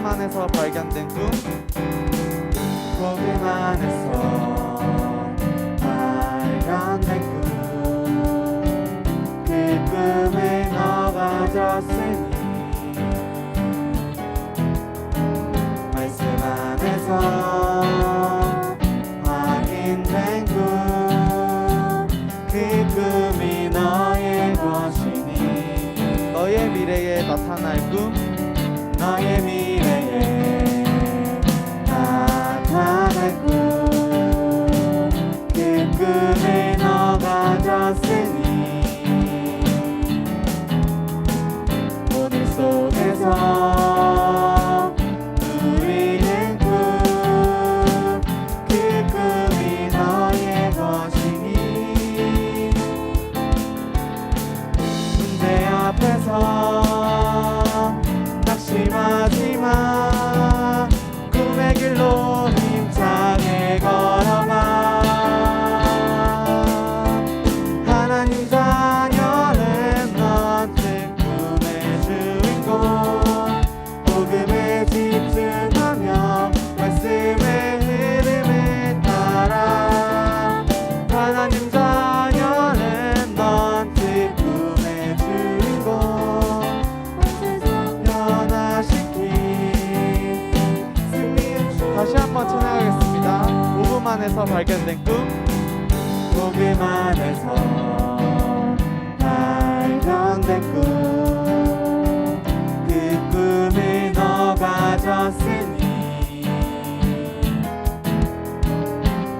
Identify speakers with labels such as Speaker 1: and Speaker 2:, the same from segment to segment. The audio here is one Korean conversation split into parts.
Speaker 1: 복음 안에서 발견된 꿈,
Speaker 2: 복음 안에서 발견된 꿈, 그 꿈에 너가 졌으니 말씀 안에서 확인된 꿈, 그 꿈이 너의 것이니
Speaker 1: 너의 미래에 나타날 꿈,
Speaker 2: 너의 미래에 나타날 꿈, 그 꿈에 너가 졌으니 오늘 속에서 누리는 꿈, 그 꿈이 너의 것이니 문제 앞에서 낙심하지 마. 꿈의 길로 힘차게 걸어가. 하나님 자녀는 넌트 꿈의 주인공. 복음에 집중하며 말씀의 흐름에 따라. 하나님 자녀는 넌트 꿈의 주인공.
Speaker 1: 다시 한번 찬양하겠습니다. 복음 안에서 발견된 꿈,
Speaker 2: 복음 안에서 발견된 꿈, 그 꿈에 너가 졌으니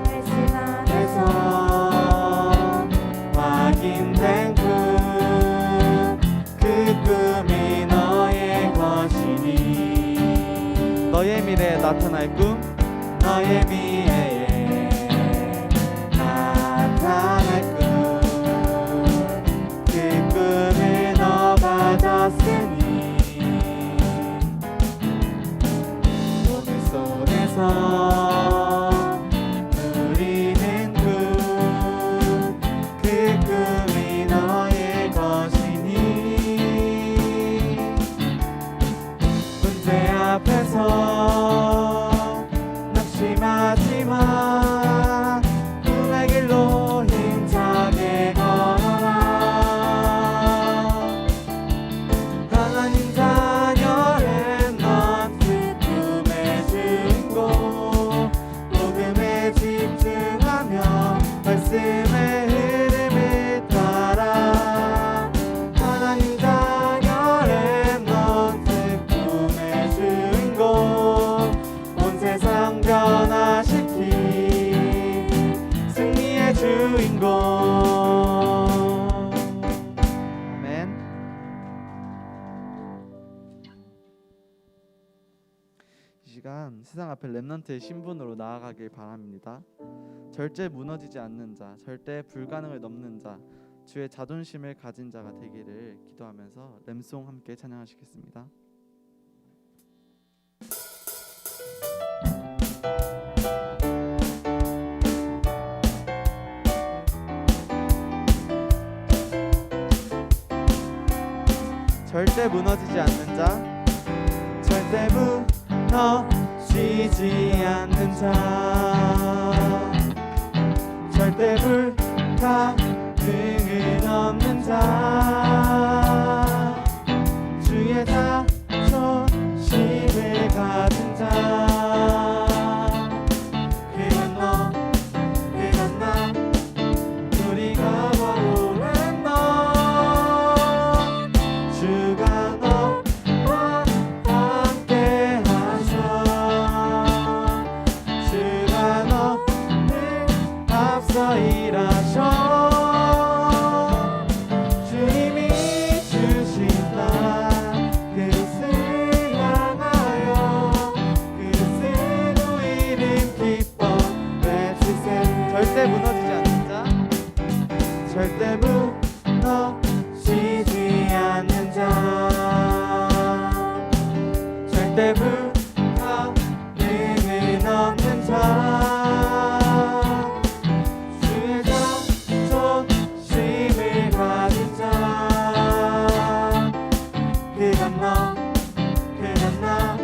Speaker 2: 말씀 안에서 확인된 꿈, 그 꿈이 너의 것이니
Speaker 1: 너의 미래에 나타날 꿈,
Speaker 2: 너의 미래에 나타날 꿈, 그 꿈에 너가 졌으니 오늘 손에서 누리는 꿈, 그 꿈이 너의 것이니 문제 앞에서 낙심하지 마. 꿈의 길로 힘차게 걸어라. 하나님 자녀는 넌 그 꿈의 주인공. 복음에 집중하며 말씀의 흐름을 따라. 하나님 자녀는 넌 그 꿈의 주인공. 온 세상 변화시킨 승리의 주인공.
Speaker 1: 아멘. 이 시간 세상 앞에 렘넌트의 신분으로 나아가길 바랍니다. 절대 무너지지 않는 자, 절대 불가능을 넘는 자, 주의 자존심을 가진 자가 되기를 기도하면서 램송 함께 찬양하시겠습니다. 절대 무너지지 않는 자,
Speaker 2: 절대 무너지지 않는 자, 절대 불가능을 넘는 자, 주의 자존심을 가진 자, 그건 너, 그건 나, 우리가 바로는 너. 주가 너와 함께 하셔. 주가 너를 앞서 일하셔. 주님이 주신 날 그릇을 향하여 그릇으로 이름 기뻐 외치세.
Speaker 1: 절대 무너지지 않는 자,
Speaker 2: 절대 무너지지 않는 자, 절대 불가능을 넘는 자, 주의 자존심을 가진 자, 그건 너, 그건 나,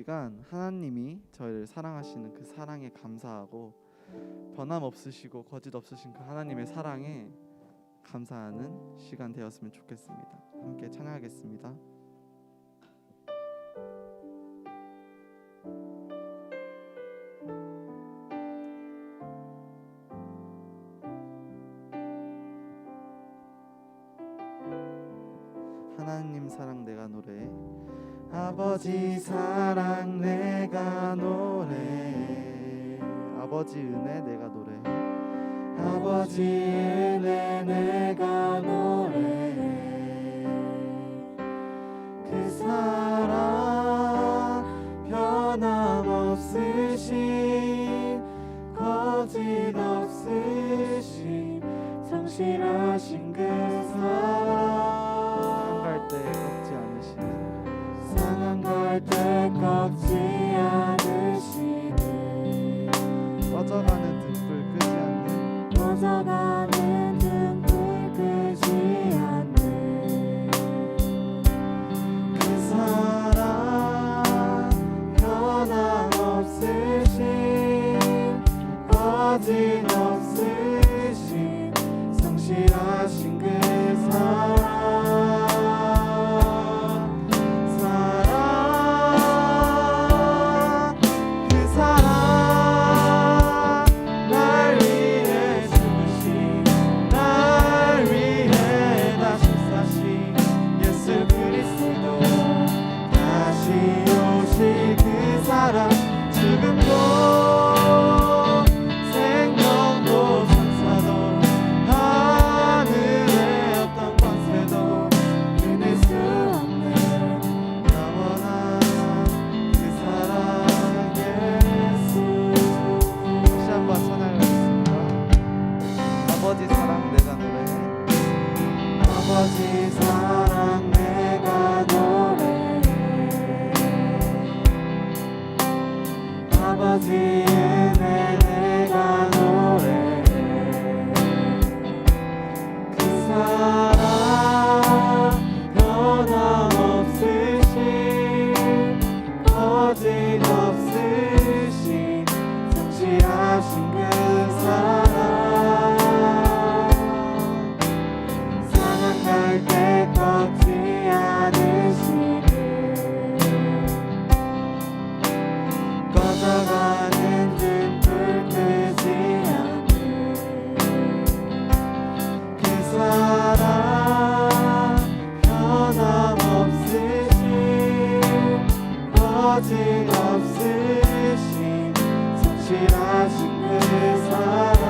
Speaker 1: 시간 하나님이 저희를 사랑하시는 그 사랑에 감사하고 변함없으시고 거짓 없으신 그 하나님의 사랑에 감사하는 시간 되었으면 좋겠습니다. 함께 찬양하겠습니다. 하나님 사랑 내가 노래해. 아버지 사랑 내가 노래해. 아버지 은혜 내가 노래해.
Speaker 2: 아버지 은혜 내가 노래해. 그 사랑 변함없으신 거짓 없으신 성실하신 그 사랑
Speaker 1: 갈 때 꺾지 않으시는
Speaker 2: 상한 갈때 꺾지 않으시는
Speaker 1: 꺼져가는 등불 끄지 않는
Speaker 2: 꺼져가는 등불 끄지 않는 그 사랑 변함없으신 거짓 없으신 성실하신 그 사랑 아버지 사랑 내가 노래해. 아버지 은혜 내가 노래해. 그 사랑 변함없으신 거짓 없으신 성실하신 그 사랑 갈때 꺾지 않으시는 꺼져가는 등불 끄지 않는 그 사랑 변함없으신 거짓 없으신 성실하신 그 사랑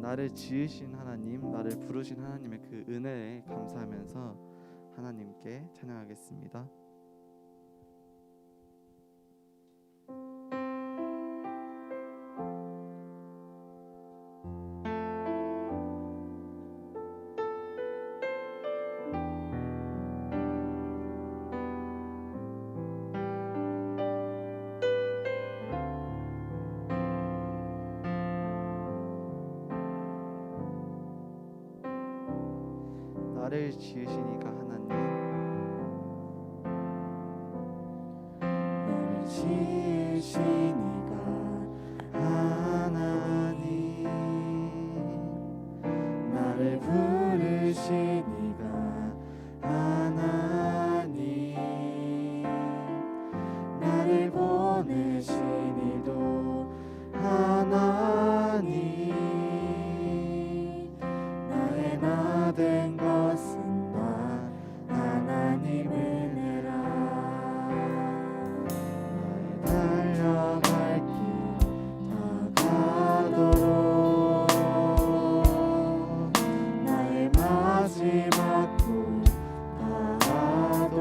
Speaker 1: 나를 지으신 하나님, 나를 부르신 하나님의 그 은혜에 감사하면서 하나님께 찬양하겠습니다. 나를 지으시니까 하나님
Speaker 2: 지으시니가 하나님 나를 부르시니가 하나님 나를 보내시니도 하나님 나의 나 된 것은 다 하나님 은혜라 나의 달려갈 길 다가도록 나의 마지막 꿈 다하도록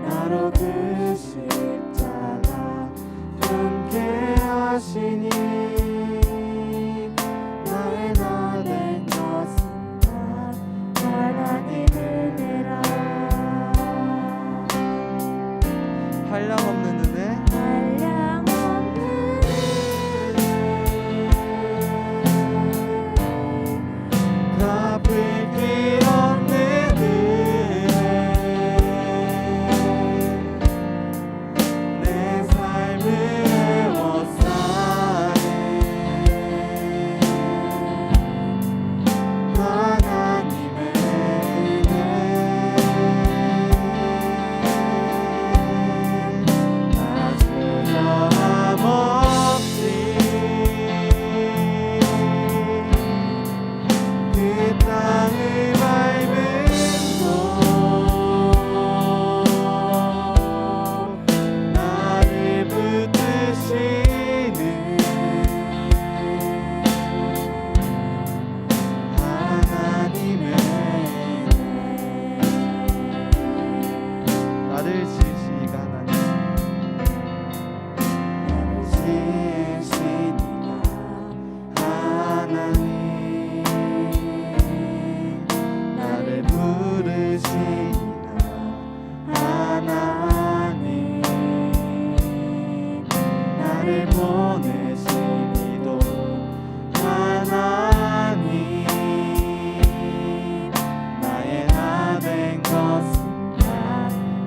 Speaker 2: 나로 그 십자가 함께 하시니 나의 나 된 것은 다 하나님 은혜라
Speaker 1: 한량없는 은혜
Speaker 2: 한량없는 은혜 갚을 길 없는 은혜 내 삶을 애워싸네 하나님의 은혜 아주 변함없이 그 땅을 밟은 곳 나를 붙드시는 하나님의
Speaker 1: 나를 지으시니가 하나님
Speaker 2: 나를 지으시니가 하나님 나를 부르시니가 하나님 나를 보내시니도 하나님 나의 나 된 것은 다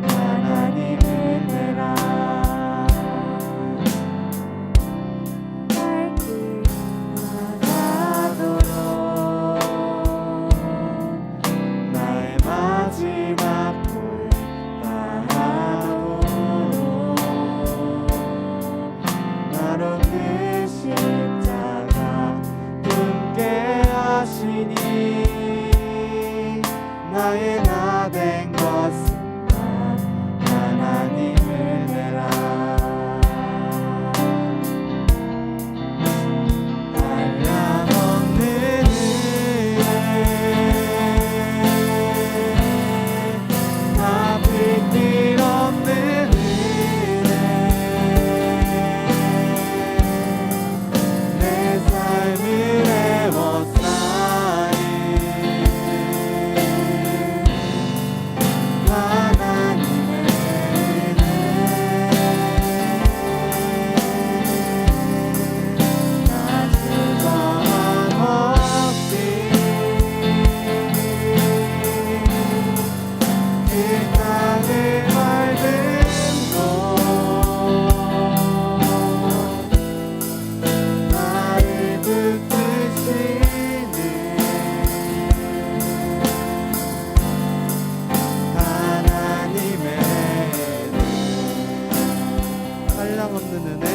Speaker 2: 하나님 은혜라 갈길 나가도록 나의 마지막 불 다하도록 나로 그 십자가 품게 하시니 나의 나 된 것은 다 하나님 은혜라 한량없는 은혜 갚을 길 없는 은혜 내 삶을 애워싸니 하나님의 은혜 아주 변함없이 그 땅을 밟은 곳 나를 붙드시는 하나님의 은혜
Speaker 1: 한량없는 은혜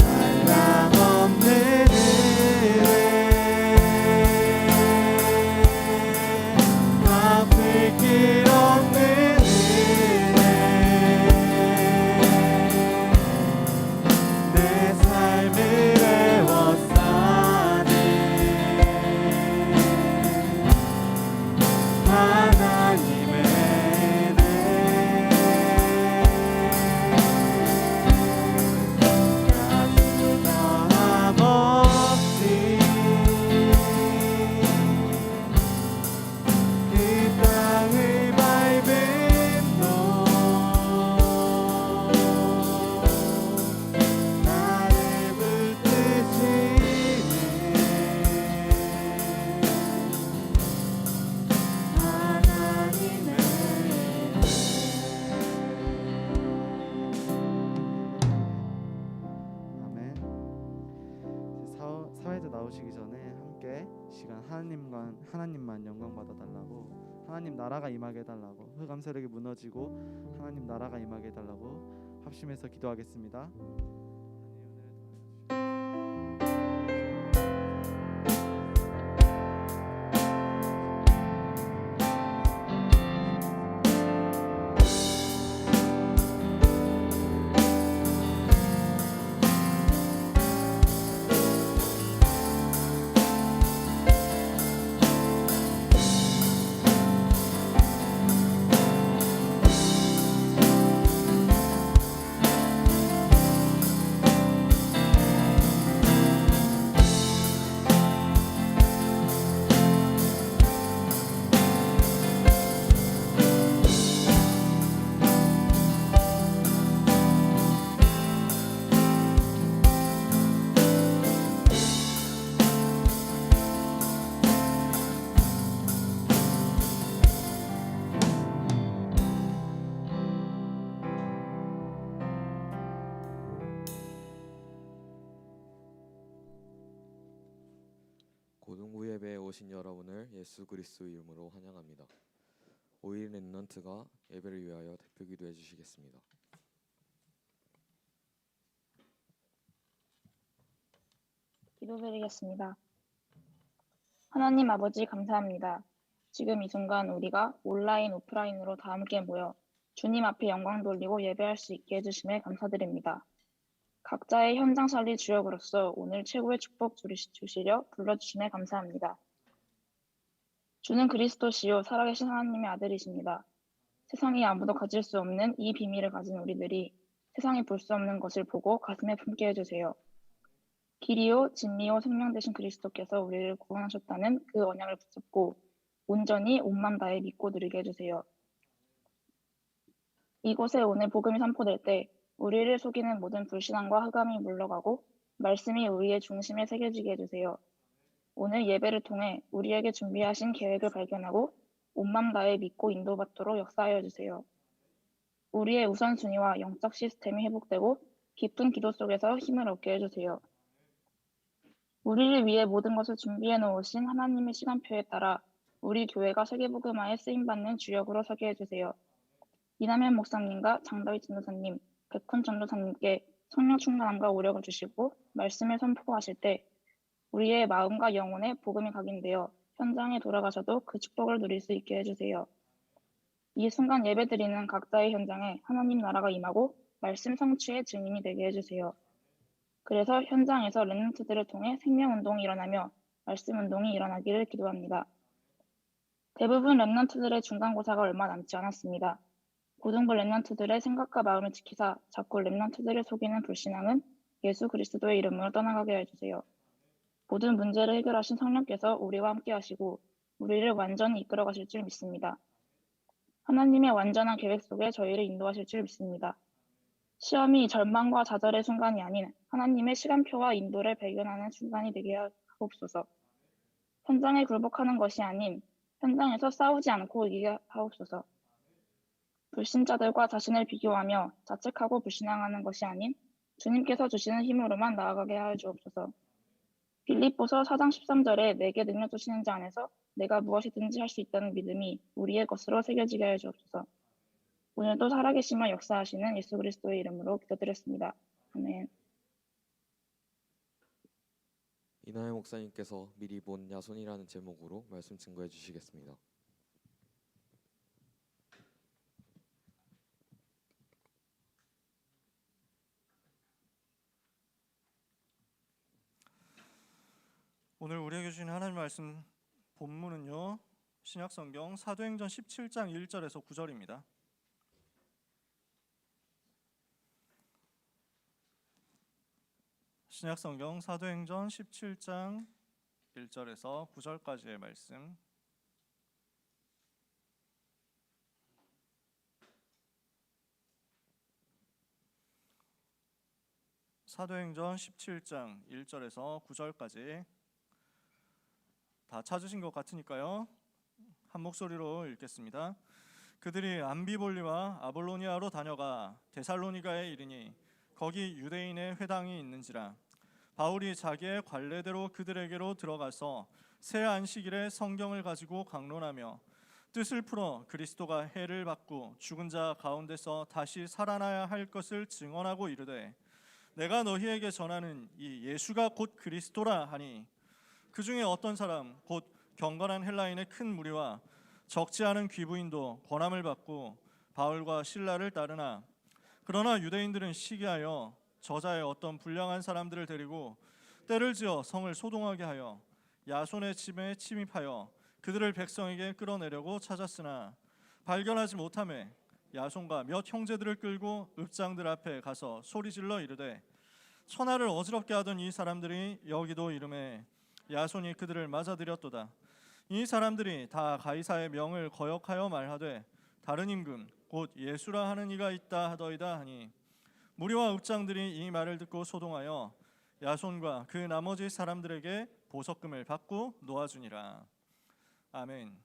Speaker 2: 한량없는 은혜 갚을 길 없는 은혜 내 삶을 애워싸네 하나님의 은혜 하나님
Speaker 1: 하나님만 영광 받아 달라고, 하나님 나라가 임하게 해달라고, 흑암 세력이 무너지고 하나님 나라가 임하게 해달라고 합심해서 기도하겠습니다.
Speaker 3: 고등부 예배에 오신 여러분을 예수 그리스도 이름으로 환영합니다. 5일 렘넌트가 예배를 위하여 대표 기도해 주시겠습니다.
Speaker 4: 기도드리겠습니다. 하나님 아버지 감사합니다. 지금 이 순간 우리가 온라인, 오프라인으로 다 함께 모여 주님 앞에 영광 돌리고 예배할 수 있게 해주심에 감사드립니다. 각자의 현장 살리 주역으로서 오늘 최고의 축복 주시려 불러주심에 감사합니다. 주는 그리스도시요 살아계신 하나님의 아들이십니다. 세상에 아무도 가질 수 없는 이 비밀을 가진 우리들이 세상에 볼 수 없는 것을 보고 가슴에 품게 해주세요. 길이요 진리요 생명 되신 그리스도께서 우리를 구원하셨다는 그 언약을 붙잡고 온전히 온 맘 다해 믿고 누리게 해주세요. 이곳에 오늘 복음이 선포될 때 우리를 속이는 모든 불신앙과 흑암이 물러가고 말씀이 우리의 중심에 새겨지게 해주세요. 오늘 예배를 통해 우리에게 준비하신 계획을 발견하고 온 맘 다해 믿고 인도받도록 역사하여 주세요. 우리의 우선순위와 영적 시스템이 회복되고 깊은 기도 속에서 힘을 얻게 해주세요. 우리를 위해 모든 것을 준비해 놓으신 하나님의 시간표에 따라 우리 교회가 세계복음화에 쓰임받는 주역으로 서게 해주세요. 이남현 목사님과 장다윗 전도사님, 백훈 전도사님께 성령 충만함과 오력을 주시고 말씀을 선포하실 때 우리의 마음과 영혼에 복음이 각인되어 현장에 돌아가셔도 그 축복을 누릴 수 있게 해주세요. 이 순간 예배드리는 각자의 현장에 하나님 나라가 임하고 말씀 성취의 증인이 되게 해주세요. 그래서 현장에서 렘넌트들을 통해 생명운동이 일어나며 말씀운동이 일어나기를 기도합니다. 대부분 렘넌트들의 중간고사가 얼마 남지 않았습니다. 고등부 렘넌트들의 생각과 마음을 지키사 자꾸 렘넌트들을 속이는 불신앙은 예수 그리스도의 이름으로 떠나가게 해주세요. 모든 문제를 해결하신 성령께서 우리와 함께 하시고 우리를 완전히 이끌어 가실 줄 믿습니다. 하나님의 완전한 계획 속에 저희를 인도하실 줄 믿습니다. 시험이 절망과 좌절의 순간이 아닌 하나님의 시간표와 인도를 발견하는 순간이 되게 하옵소서. 현장에 굴복하는 것이 아닌 현장에서 싸우지 않고 이기게 하옵소서. 불신자들과 자신을 비교하며 자책하고 불신앙하는 것이 아닌 주님께서 주시는 힘으로만 나아가게 하여 주옵소서. 빌립보서 4장 13절에 내게 능력 주시는 자 안에서 내가 무엇이든지 할 수 있다는 믿음이 우리의 것으로 새겨지게 하여 주옵소서. 오늘도 살아계시며 역사하시는 예수 그리스도의 이름으로 기도드렸습니다. 아멘.
Speaker 3: 이나혜 목사님께서 미리 본 야손이라는 제목으로 말씀 증거해 주시겠습니다.
Speaker 2: 오늘 우리에게 주신 하나님 말씀 본문은요, 신약성경 사도행전 17장 1절에서 9절입니다. 신약성경 사도행전 17장 1절에서 9절까지의 말씀. 사도행전 17장 1절에서 9절까지 다 찾으신 것 같으니까요, 한 목소리로 읽겠습니다. 그들이 암비볼리와 아볼로니아로 다녀가 데살로니가에 이르니 거기 유대인의 회당이 있는지라. 바울이 자기의 관례대로 그들에게로 들어가서 새 안식일에 성경을 가지고 강론하며 뜻을 풀어 그리스도가 해를 받고 죽은 자 가운데서 다시 살아나야 할 것을 증언하고 이르되 내가 너희에게 전하는 이 예수가 곧 그리스도라 하니 그 중에 어떤 사람 곧 경건한 헬라인의 큰 무리와 적지 않은 귀부인도 권함을 받고 바울과 실라를 따르나 그러나 유대인들은 시기하여 저자의 어떤 불량한 사람들을 데리고 때를 지어 성을 소동하게 하여 야손의 집에 침입하여 그들을 백성에게 끌어내려고 찾았으나 발견하지 못하매 야손과 몇 형제들을 끌고 읍장들 앞에 가서 소리질러 이르되 천하를 어지럽게 하던 이 사람들이 여기도 이름에 야손이 그들을 맞아들였도다. 이 사람들이 다 가이사의 명을 거역하여 말하되 다른 임금 곧 예수라 하는 이가 있다 하더이다 하니 무리와 읍장들이 이 말을 듣고 소동하여 야손과 그 나머지 사람들에게 보석금을 받고 놓아주니라. 아멘.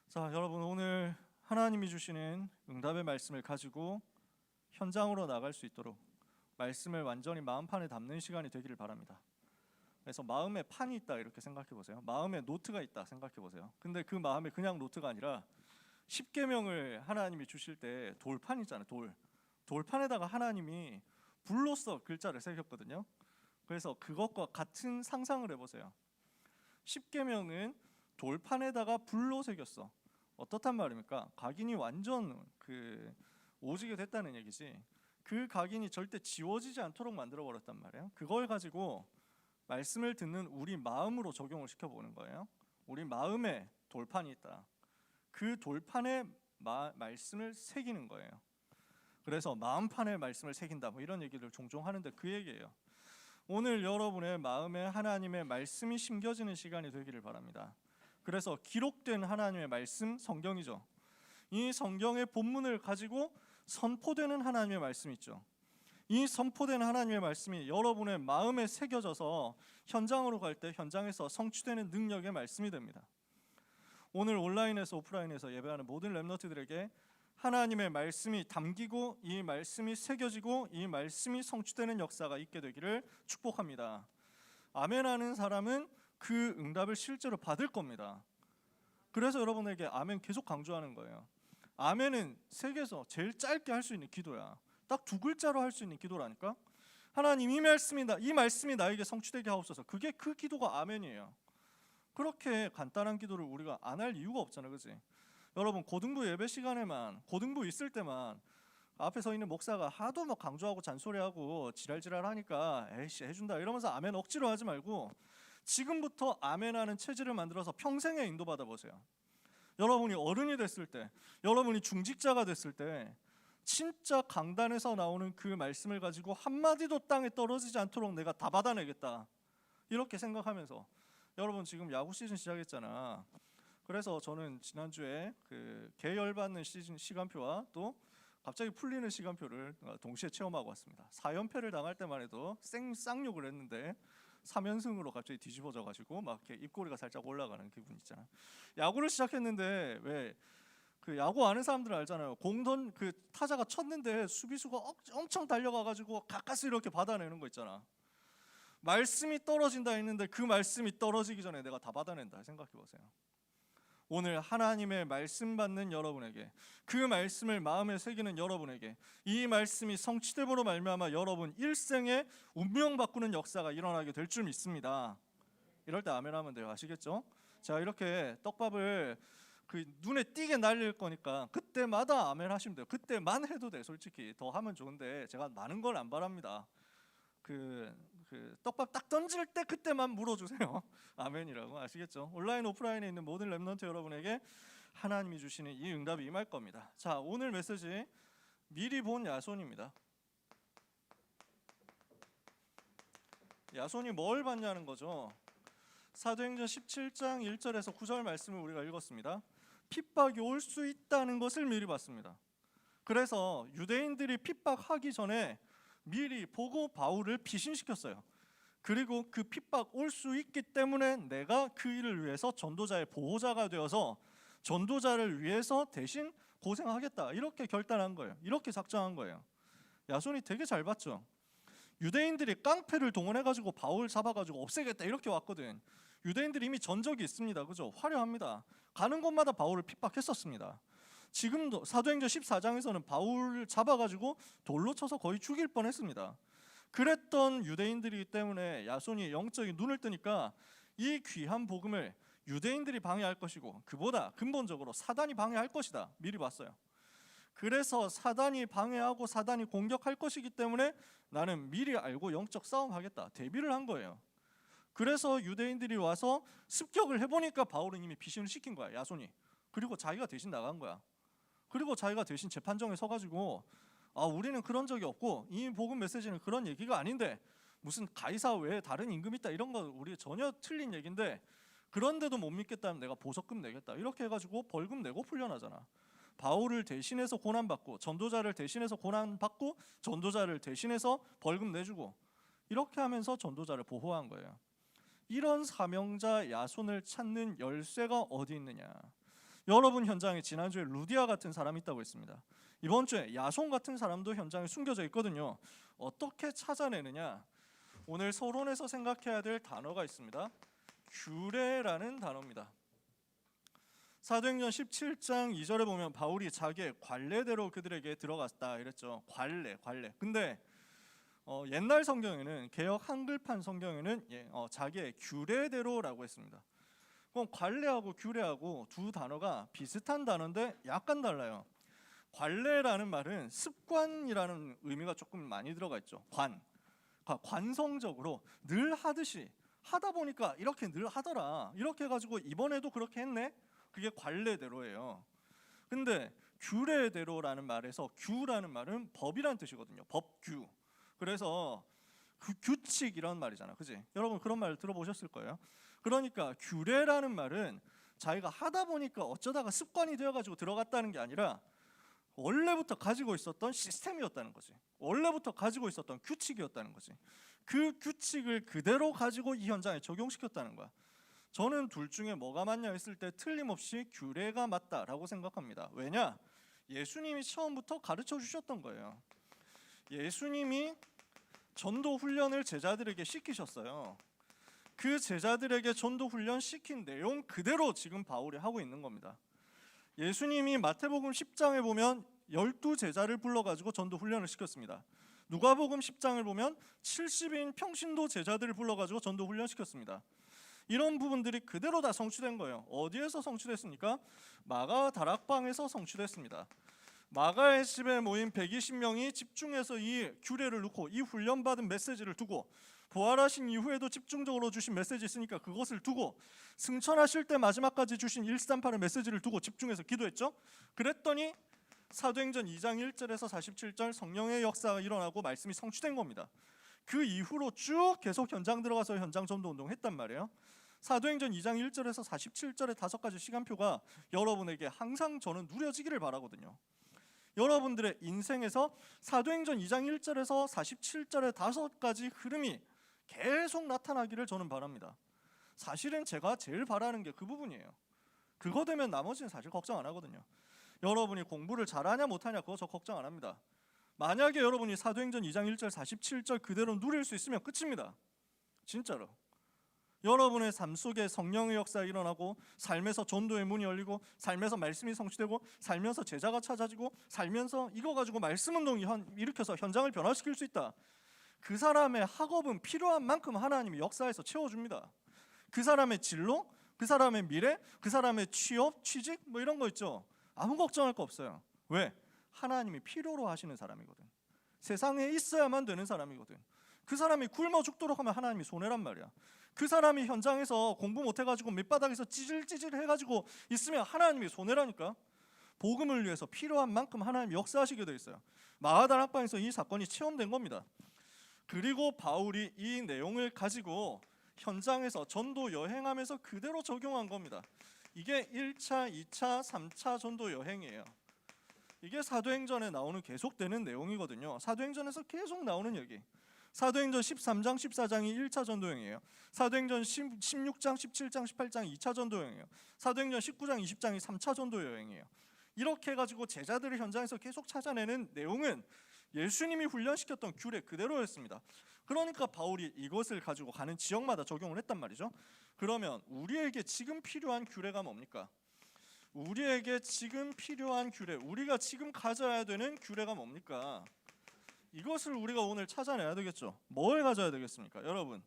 Speaker 2: 자, 여러분 오늘 하나님이 주시는 응답의 말씀을 가지고 현장으로 나갈 수 있도록 말씀을 완전히 마음판에 담는 시간이 되기를 바랍니다. 그래서 마음에 판이 있다 이렇게 생각해 보세요. 마음에 노트가 있다 생각해 보세요. 근데 그 마음에 그냥 노트가 아니라 십계명을 하나님이 주실 때 돌판 있잖아요. 돌판에다가 하나님이 불로써 글자를 새겼거든요. 그래서 그것과 같은 상상을 해보세요. 십계명은 돌판에다가 불로 새겼어. 어떻단 말입니까? 각인이 완전 오지게 됐다는 얘기지. 그 각인이 절대 지워지지 않도록 만들어 버렸단 말이에요. 그걸 가지고 말씀을 듣는 우리 마음으로 적용을 시켜보는 거예요. 우리 마음에 돌판이 있다. 그 돌판에 말씀을 새기는 거예요. 그래서 마음판에 말씀을 새긴다 뭐 이런 얘기를 종종 하는데 그 얘기예요. 오늘 여러분의 마음에 하나님의 말씀이 심겨지는 시간이 되기를 바랍니다. 그래서 기록된 하나님의 말씀, 성경이죠. 이 성경의 본문을 가지고 선포되는 하나님의 말씀이 있죠. 이 선포된 하나님의 말씀이 여러분의 마음에 새겨져서 현장으로 갈 때 현장에서 성취되는 능력의 말씀이 됩니다. 오늘 온라인에서 오프라인에서 예배하는 모든 렘넌트들에게 하나님의 말씀이 담기고 이 말씀이 새겨지고 이 말씀이 성취되는 역사가 있게 되기를 축복합니다. 아멘하는 사람은 그 응답을 실제로 받을 겁니다. 그래서 여러분에게 아멘 계속 강조하는 거예요. 아멘은 세계에서 제일 짧게 할 수 있는 기도야. 딱 2글자로 할 수 있는 기도라니까. 하나님 이 말씀이 나에게 성취되게 하옵소서. 그게 그 기도가 아멘이에요. 그렇게 간단한 기도를 우리가 안 할 이유가 없잖아요, 그렇지? 여러분 고등부 예배 시간에만 고등부 있을 때만 앞에 서 있는 목사가 하도 막 강조하고 잔소리하고 지랄지랄하니까 에이씨 해준다 이러면서 아멘 억지로 하지 말고 지금부터 아멘하는 체질을 만들어서 평생에 인도받아 보세요. 여러분이 어른이 됐을 때, 여러분이 중직자가 됐을 때 진짜 강단에서 나오는 그 말씀을 가지고 한마디도 땅에 떨어지지 않도록 내가 다 받아내겠다 이렇게 생각하면서 여러분 지금 야구 시즌 시작했잖아. 그래서 저는 지난주에 그 계열받는 시즌 시간표와 또 갑자기 풀리는 시간표를 동시에 체험하고 왔습니다. 4연패를 당할 때만 해도 쌍욕을 했는데 3연승으로 갑자기 뒤집어져가지고 막 이렇게 입꼬리가 살짝 올라가는 기분 있잖아. 야구를 시작했는데 왜 그 야구 아는 사람들 알잖아요. 그 타자가 쳤는데 수비수가 엄청 달려가가지고 가까스 이렇게 받아내는 거 있잖아. 말씀이 떨어진다 했는데 그 말씀이 떨어지기 전에 내가 다 받아낸다 생각해 보세요. 오늘 하나님의 말씀 받는 여러분에게, 그 말씀을 마음에 새기는 여러분에게 이 말씀이 성취됨으로 말미암아 여러분 일생에 운명 바꾸는 역사가 일어나게 될 줄 믿습니다. 이럴 때 아멘 하면 돼요. 아시겠죠? 자, 이렇게 떡밥을 그 눈에 띄게 날릴 거니까 그때마다 아멘 하시면 돼요. 그때만 해도 돼. 솔직히 더 하면 좋은데 제가 많은 걸 안 바랍니다. 그 떡밥 딱 던질 때 그때만 물어주세요. 아멘이라고. 아시겠죠? 온라인 오프라인에 있는 모든 렘넌트 여러분에게 하나님이 주시는 이 응답이 임할 겁니다. 자, 오늘 메시지 미리 본 야손입니다. 야손이 뭘 봤냐는 거죠. 사도행전 17장 1절에서 9절 말씀을 우리가 읽었습니다. 핍박이 올 수 있다는 것을 미리 봤습니다. 그래서 유대인들이 핍박하기 전에 미리 보고 바울을 피신시켰어요. 그리고 그 핍박 올 수 있기 때문에 내가 그 일을 위해서 전도자의 보호자가 되어서 전도자를 위해서 대신 고생하겠다 이렇게 결단한 거예요. 이렇게 작정한 거예요. 야손이 되게 잘 봤죠. 유대인들이 깡패를 동원해가지고 바울 잡아가지고 없애겠다 이렇게 왔거든. 유대인들이 이미 전적이 있습니다. 그죠? 화려합니다. 가는 곳마다 바울을 핍박했었습니다. 지금도 사도행전 14장에서는 바울을 잡아가지고 돌로 쳐서 거의 죽일 뻔했습니다. 그랬던 유대인들이기 때문에 야손이 영적인 눈을 뜨니까 이 귀한 복음을 유대인들이 방해할 것이고 그보다 근본적으로 사단이 방해할 것이다. 미리 봤어요. 그래서 사단이 방해하고 사단이 공격할 것이기 때문에 나는 미리 알고 영적 싸움하겠다. 대비를 한 거예요. 그래서 유대인들이 와서 습격을 해보니까 바울은 이미 피신을 시킨 거야. 야손이. 그리고 자기가 대신 나간 거야. 그리고 자기가 대신 재판정에 서가지고 우리는 그런 적이 없고 이 복음 메시지는 그런 얘기가 아닌데 무슨 가이사 외에 다른 임금 있다 이런 거 우리 전혀 틀린 얘기인데 그런데도 못 믿겠다면 내가 보석금 내겠다 이렇게 해가지고 벌금 내고 풀려나잖아. 바울을 대신해서 고난받고 전도자를 대신해서 고난받고 전도자를 대신해서 벌금 내주고 이렇게 하면서 전도자를 보호한 거예요. 이런 사명자 야손을 찾는 열쇠가 어디 있느냐. 여러분 현장에 지난주에 루디아 같은 사람이 있다고 했습니다. 이번 주에 야손 같은 사람도 현장에 숨겨져 있거든요. 어떻게 찾아내느냐. 오늘 서론에서 생각해야 될 단어가 있습니다. 규례라는 단어입니다. 사도행전 17장 2절에 보면 바울이 자기의 관례대로 그들에게 들어갔다 이랬죠. 관례. 근데 옛날 성경에는 개역 한글판 성경에는 자기의 규례대로라고 했습니다. 그럼 관례하고 규례하고 두 단어가 비슷한 단어인데 약간 달라요. 관례라는 말은 습관이라는 의미가 조금 많이 들어가 있죠. 관성적으로 늘 하듯이 하다 보니까 이렇게 늘 하더라. 이렇게 해가지고 이번에도 그렇게 했네. 그게 관례대로예요. 근데 규례대로라는 말에서 규라는 말은 법이라는 뜻이거든요. 법규. 그래서 규칙 이런 말이잖아. 그지? 여러분 그런 말 들어보셨을 거예요. 그러니까 규례라는 말은 자기가 하다 보니까 어쩌다가 습관이 되어가지고 들어갔다는 게 아니라 원래부터 가지고 있었던 시스템이었다는 거지. 원래부터 가지고 있었던 규칙이었다는 거지. 그 규칙을 그대로 가지고 이 현장에 적용시켰다는 거야. 저는 둘 중에 뭐가 맞냐 했을 때 틀림없이 규례가 맞다라고 생각합니다. 왜냐? 예수님이 처음부터 가르쳐 주셨던 거예요. 예수님이 전도 훈련을 제자들에게 시키셨어요. 그 제자들에게 전도 훈련 시킨 내용 그대로 지금 바울이 하고 있는 겁니다. 예수님이 마태복음 10장에 보면 12제자를 불러가지고 전도 훈련을 시켰습니다. 누가복음 10장을 보면 70인 평신도 제자들을 불러가지고 전도 훈련시켰습니다. 이런 부분들이 그대로 다 성취된 거예요. 어디에서 성취됐습니까? 마가 다락방에서 성취됐습니다. 마가의 집에 모인 120명이 집중해서 이 규례를 놓고 이 훈련받은 메시지를 두고 부활하신 이후에도 집중적으로 주신 메시지 있으니까 그것을 두고 승천하실 때 마지막까지 주신 138의 메시지를 두고 집중해서 기도했죠. 그랬더니 사도행전 2장 1절에서 47절 성령의 역사가 일어나고 말씀이 성취된 겁니다. 그 이후로 쭉 계속 현장 들어가서 현장 전도 운동을 했단 말이에요. 사도행전 2장 1절에서 47절의 5가지 시간표가 여러분에게 항상 저는 누려지기를 바라거든요. 여러분들의 인생에서 사도행전 2장 1절에서 47절의 5가지 흐름이 계속 나타나기를 저는 바랍니다. 사실은 제가 제일 바라는 게 그 부분이에요. 그거 되면 나머지는 사실 걱정 안 하거든요. 여러분이 공부를 잘하냐 못하냐 그거 저 걱정 안 합니다. 만약에 여러분이 사도행전 2장 1절 47절 그대로 누릴 수 있으면 끝입니다. 진짜로. 여러분의 삶 속에 성령의 역사가 일어나고 삶에서 전도의 문이 열리고 삶에서 말씀이 성취되고 살면서 제자가 찾아지고 살면서 이거 가지고 말씀 운동이 일으켜서 현장을 변화시킬 수 있다. 그 사람의 학업은 필요한 만큼 하나님이 역사에서 채워줍니다. 그 사람의 진로, 그 사람의 미래, 그 사람의 취업, 취직 뭐 이런 거 있죠. 아무 걱정할 거 없어요. 왜? 하나님이 필요로 하시는 사람이거든. 세상에 있어야만 되는 사람이거든. 그 사람이 굶어 죽도록 하면 하나님이 손해란 말이야. 그 사람이 현장에서 공부 못해가지고 밑바닥에서 찌질찌질 해가지고 있으면 하나님이 손해라니까. 복음을 위해서 필요한 만큼 하나님이 역사하시게 돼 있어요. 마가다락방에서 이 사건이 체험된 겁니다. 그리고 바울이 이 내용을 가지고 현장에서 전도 여행하면서 그대로 적용한 겁니다. 이게 1차, 2차, 3차 전도 여행이에요. 이게 사도행전에 나오는 계속되는 내용이거든요. 사도행전에서 계속 나오는 얘기. 사도행전 13장, 14장이 1차 전도여행이에요. 사도행전 16장, 17장, 18장이 2차 전도여행이에요. 사도행전 19장, 20장이 3차 전도여행이에요. 이렇게 해가지고 제자들을 현장에서 계속 찾아내는 내용은 예수님이 훈련시켰던 규례 그대로였습니다. 그러니까 바울이 이것을 가지고 가는 지역마다 적용을 했단 말이죠. 그러면 우리에게 지금 필요한 규례가 뭡니까? 우리에게 지금 필요한 규례, 우리가 지금 가져야 되는 규례가 뭡니까? 이것을 우리가 오늘 찾아내야 되겠죠. 뭘 가져야 되겠습니까? 여러분,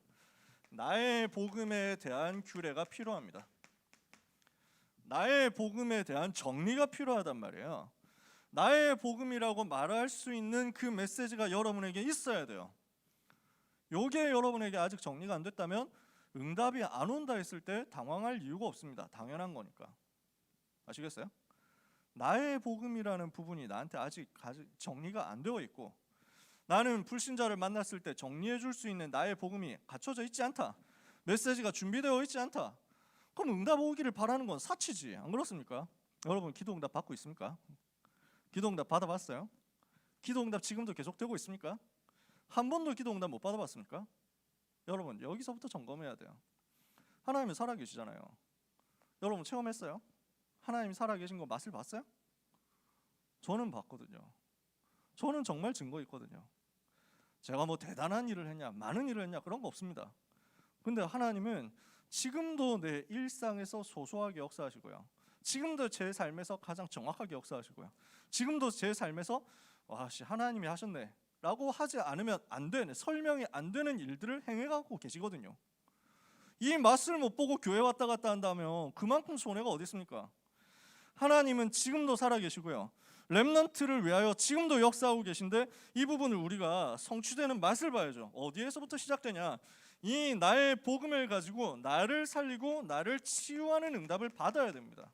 Speaker 2: 나의 복음에 대한 규례가 필요합니다. 나의 복음에 대한 정리가 필요하단 말이에요. 나의 복음이라고 말할 수 있는 그 메시지가 여러분에게 있어야 돼요. 요게 여러분에게 아직 정리가 안 됐다면 응답이 안 온다 했을 때 당황할 이유가 없습니다. 당연한 거니까. 아시겠어요? 나의 복음이라는 부분이 나한테 아직 정리가 안 되어 있고, 나는 불신자를 만났을 때 정리해 줄 수 있는 나의 복음이 갖춰져 있지 않다, 메시지가 준비되어 있지 않다, 그럼 응답 오기를 바라는 건 사치지. 안 그렇습니까? 여러분, 기도 응답 받고 있습니까? 기도 응답 받아봤어요? 기도 응답 지금도 계속되고 있습니까? 한 번도 기도 응답 못 받아봤습니까? 여러분, 여기서부터 점검해야 돼요. 하나님은 살아계시잖아요. 여러분, 체험했어요? 하나님이 살아계신 거 맛을 봤어요? 저는 봤거든요. 저는 정말 증거 있거든요. 제가 뭐 대단한 일을 했냐, 많은 일을 했냐, 그런 거 없습니다. 근데 하나님은 지금도 내 일상에서 소소하게 역사하시고요, 지금도 제 삶에서 가장 정확하게 역사하시고요, 지금도 제 삶에서 와씨 하나님이 하셨네 라고 하지 않으면 안 되는, 설명이 안 되는 일들을 행해가고 계시거든요. 이 맛을 못 보고 교회 왔다 갔다 한다면 그만큼 손해가 어디 있습니까? 하나님은 지금도 살아계시고요, 렘넌트를 위하여 지금도 역사하고 계신데, 이 부분을 우리가 성취되는 맛을 봐야죠. 어디에서부터 시작되냐? 이 나의 복음을 가지고 나를 살리고 나를 치유하는 응답을 받아야 됩니다.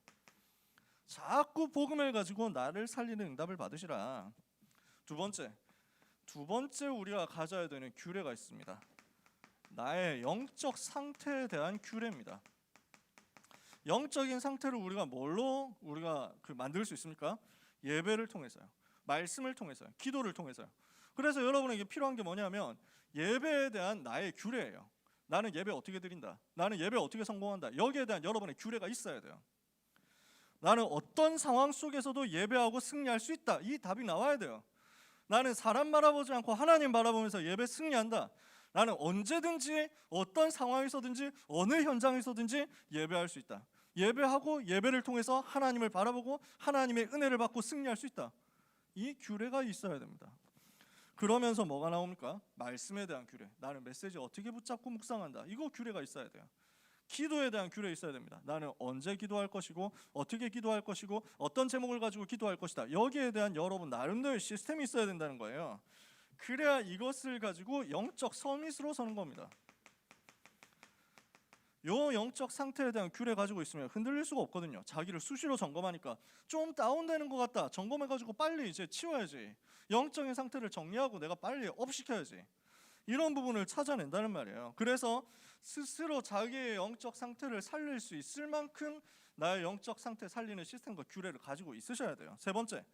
Speaker 2: 자꾸 복음을 가지고 나를 살리는 응답을 받으시라. 두 번째 우리가 가져야 되는 규례가 있습니다. 나의 영적 상태에 대한 규례입니다. 영적인 상태를 우리가 뭘로 만들 수 있습니까? 예배를 통해서요, 말씀을 통해서요, 기도를 통해서요. 그래서 여러분에게 필요한 게 뭐냐면 예배에 대한 나의 규례예요. 나는 예배 어떻게 드린다, 나는 예배 어떻게 성공한다, 여기에 대한 여러분의 규례가 있어야 돼요. 나는 어떤 상황 속에서도 예배하고 승리할 수 있다, 이 답이 나와야 돼요. 나는 사람 바라보지 않고 하나님 바라보면서 예배 승리한다. 나는 언제든지 어떤 상황에서든지 어느 현장에서든지 예배할 수 있다. 예배하고 예배를 통해서 하나님을 바라보고 하나님의 은혜를 받고 승리할 수 있다. 이 규례가 있어야 됩니다. 그러면서 뭐가 나옵니까? 말씀에 대한 규례. 나는 메시지 어떻게 붙잡고 묵상한다. 이거 규례가 있어야 돼요. 기도에 대한 규례 있어야 됩니다. 나는 언제 기도할 것이고 어떻게 기도할 것이고 어떤 제목을 가지고 기도할 것이다. 여기에 대한 여러분 나름대로의 시스템이 있어야 된다는 거예요. 그래야 이것을 가지고 영적 서밋으로 서는 겁니다. 요 영적 상태에 대한 규례 가지고 있으면 흔들릴 수가 없거든요. 자기를 수시로 점검하니까 좀 다운되는 것 같다, 점검해가지고 빨리 이제 치워야지, 영적인 상태를 정리하고 내가 빨리 업시켜야지, 이런 부분을 찾아낸다는 말이에요. 그래서 스스로 자기의 영적 상태를 살릴 수 있을 만큼 나의 영적 상태 살리는 시스템과 규례를 가지고 있으셔야 돼요. 세 번째,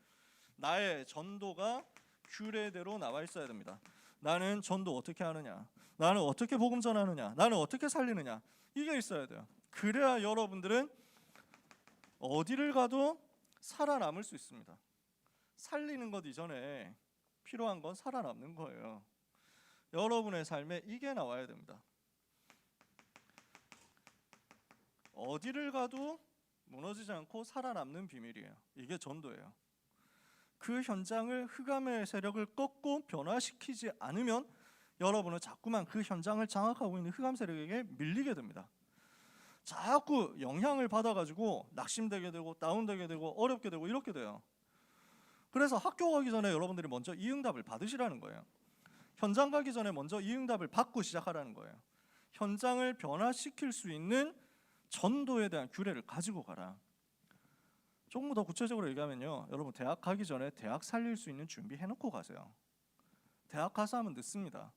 Speaker 2: 나의 전도가 규례대로 나와 있어야 됩니다. 나는 전도 어떻게 하느냐, 나는 어떻게 복음 전하느냐, 나는 어떻게 살리느냐, 이게 있어야 돼요. 그래야 여러분들은 어디를 가도 살아남을 수 있습니다. 살리는 것 이전에 필요한 건 살아남는 거예요. 여러분의 삶에 이게 나와야 됩니다. 어디를 가도 무너지지 않고 살아남는 비밀이에요. 이게 전도예요. 그 현장을 흑암의 세력을 꺾고 변화시키지 않으면 여러분은 자꾸만 그 현장을 장악하고 있는 흑암 세력에게 밀리게 됩니다. 자꾸 영향을 받아가지고 낙심되게 되고 다운되게 되고 어렵게 되고 이렇게 돼요. 그래서 학교 가기 전에 여러분들이 먼저 이 응답을 받으시라는 거예요. 현장 가기 전에 먼저 이 응답을 받고 시작하라는 거예요. 현장을 변화시킬 수 있는 전도에 대한 규례를 가지고 가라. 조금 더 구체적으로 얘기하면요, 여러분 대학 가기 전에 대학 살릴 수 있는 준비 해놓고 가세요. 대학 가서 하면 늦습니다.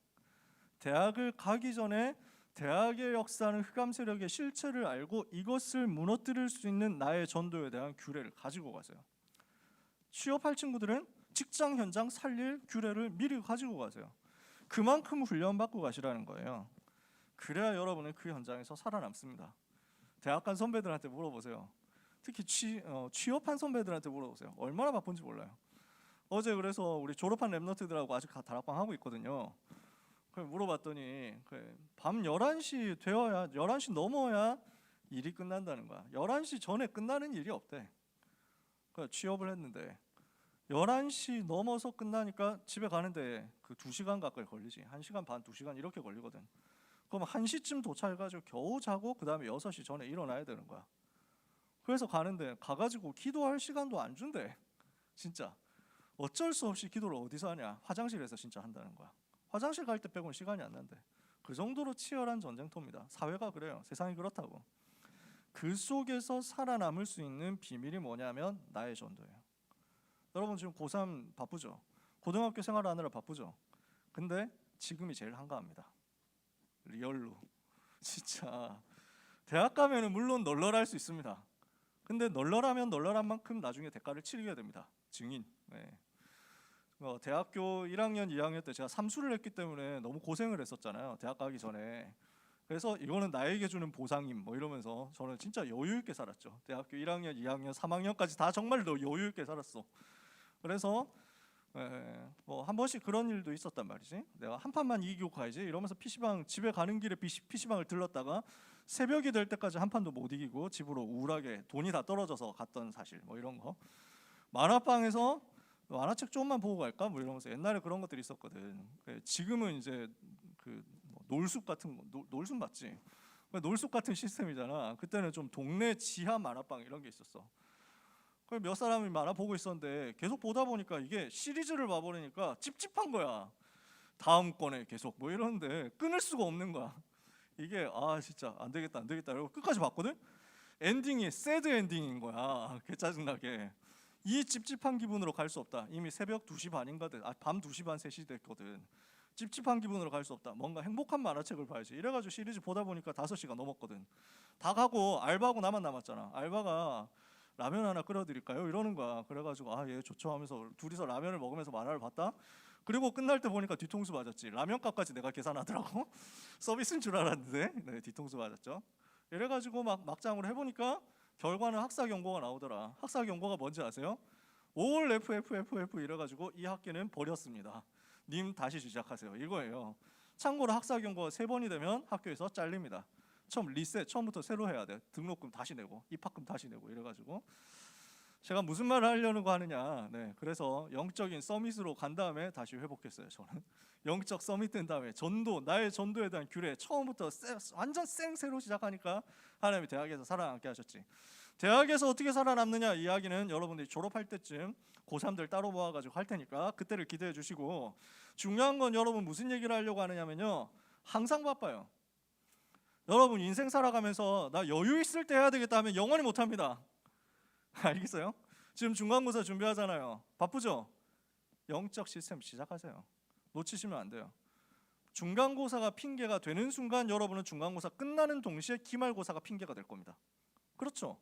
Speaker 2: 대학을 가기 전에 대학의 역사는 흑암 세력의 실체를 알고 이것을 무너뜨릴 수 있는 나의 전도에 대한 규례를 가지고 가세요. 취업할 친구들은 직장 현장 살릴 규례를 미리 가지고 가세요. 그만큼 훈련받고 가시라는 거예요. 그래야 여러분은 그 현장에서 살아남습니다. 대학 간 선배들한테 물어보세요. 특히 취업한 선배들한테 물어보세요. 얼마나 바쁜지 몰라요. 어제 그래서 우리 졸업한 랩런트들하고 아직 다락방 하고 있거든요. 그래 물어봤더니 그래, 밤 11시 되어야 11시 넘어야 일이 끝난다는 거야. 11시 전에 끝나는 일이 없대. 그 취업을 했는데 11시 넘어서 끝나니까 집에 가는데 그 2시간 가까이 걸리지. 1시간 반, 2시간 이렇게 걸리거든. 그럼 1시쯤 도착해가지고 겨우 자고 그 다음에 6시 전에 일어나야 되는 거야. 그래서 가는데 가가지고 기도할 시간도 안 준대. 진짜 어쩔 수 없이 기도를 어디서 하냐? 화장실에서 진짜 한다는 거야. 화장실 갈 때 빼고는 시간이 안 난대. 그 정도로 치열한 전쟁터입니다. 사회가 그래요. 세상이 그렇다고. 그 속에서 살아남을 수 있는 비밀이 뭐냐면 나의 전도예요. 여러분 지금 고3 바쁘죠? 고등학교 생활하느라 바쁘죠? 근데 지금이 제일 한가합니다. 리얼로. 진짜 대학 가면은 물론 널널할 수 있습니다. 근데 널널하면 널널한 만큼 나중에 대가를 치르게 됩니다. 증인. 네. 대학교 1학년, 2학년 때 제가 삼수를 했기 때문에 너무 고생을 했었잖아요. 대학 가기 전에. 그래서 이거는 나에게 주는 보상임 뭐 이러면서 저는 진짜 여유 있게 살았죠. 대학교 1학년, 2학년, 3학년까지 다 정말 여유 있게 살았어. 그래서 뭐 한 번씩 그런 일도 있었단 말이지. 내가 한 판만 이기고 가야지 이러면서 PC방 집에 가는 길에 PC방을 들렀다가 새벽이 될 때까지 한 판도 못 이기고 집으로 우울하게 돈이 다 떨어져서 갔던 사실 뭐 이런 거. 만화방에서 만화책 조금만 보고 갈까 뭐 이러면서 옛날에 그런 것들이 있었거든. 지금은 이제 그 놀숲 같은 거, 놀숲 맞지? 놀숲 같은 시스템이잖아. 그때는 좀 동네 지하 만화방 이런 게 있었어. 몇 사람이 만화 보고 있었는데 계속 보다 보니까 이게 시리즈를 봐버리니까 찝찝한 거야. 다음 권에 계속 뭐 이러는데 끊을 수가 없는 거야. 이게 아 진짜 안 되겠다 이러고 끝까지 봤거든. 엔딩이 새드 엔딩인 거야. 개 짜증나게. 이 찝찝한 기분으로 갈 수 없다. 이미 새벽 2시 반인가 밤 2시 반 3시 됐거든. 찝찝한 기분으로 갈 수 없다. 뭔가 행복한 만화책을 봐야지. 이래가지고 시리즈 보다 보니까 5시가 넘었거든. 다 가고 알바하고 나만 남았잖아. 알바가 라면 하나 끓여드릴까요? 이러는 거야. 그래가지고 아 예 좋죠 하면서 둘이서 라면을 먹으면서 만화를 봤다. 그리고 끝날 때 보니까 뒤통수 맞았지. 라면값까지 내가 계산하더라고. 서비스인 줄 알았는데 네, 뒤통수 맞았죠. 이래가지고 막장으로 해보니까 결과는 학사 경고가 나오더라. 학사 경고가 뭔지 아세요? 올 FFFF 이래가지고 이 학기는 버렸습니다. 님 다시 시작하세요. 이거예요. 참고로 학사 경고가 3번이 되면 학교에서 잘립니다. 처음 리셋, 처음부터 새로 해야 돼. 등록금 다시 내고 입학금 다시 내고 이래가지고 제가 무슨 말을 하려는 거 하느냐. 네, 그래서 영적인 서밋으로 간 다음에 다시 회복했어요. 저는 영적 서밋 된 다음에 전도, 나의 전도에 대한 규례 처음부터 완전 생새로 시작하니까 하나님이 대학에서 살아남게 하셨지. 대학에서 어떻게 살아남느냐 이야기는 여러분들이 졸업할 때쯤 고3들 따로 모아가지고 할 테니까 그때를 기대해 주시고, 중요한 건 여러분 무슨 얘기를 하려고 하느냐면요, 항상 바빠요. 여러분 인생 살아가면서 나 여유 있을 때 해야 되겠다 하면 영원히 못합니다. 알겠어요? 지금 중간고사 준비하잖아요. 바쁘죠? 영적 시스템 시작하세요. 놓치시면 안 돼요. 중간고사가 핑계가 되는 순간 여러분은 중간고사 끝나는 동시에 기말고사가 핑계가 될 겁니다. 그렇죠?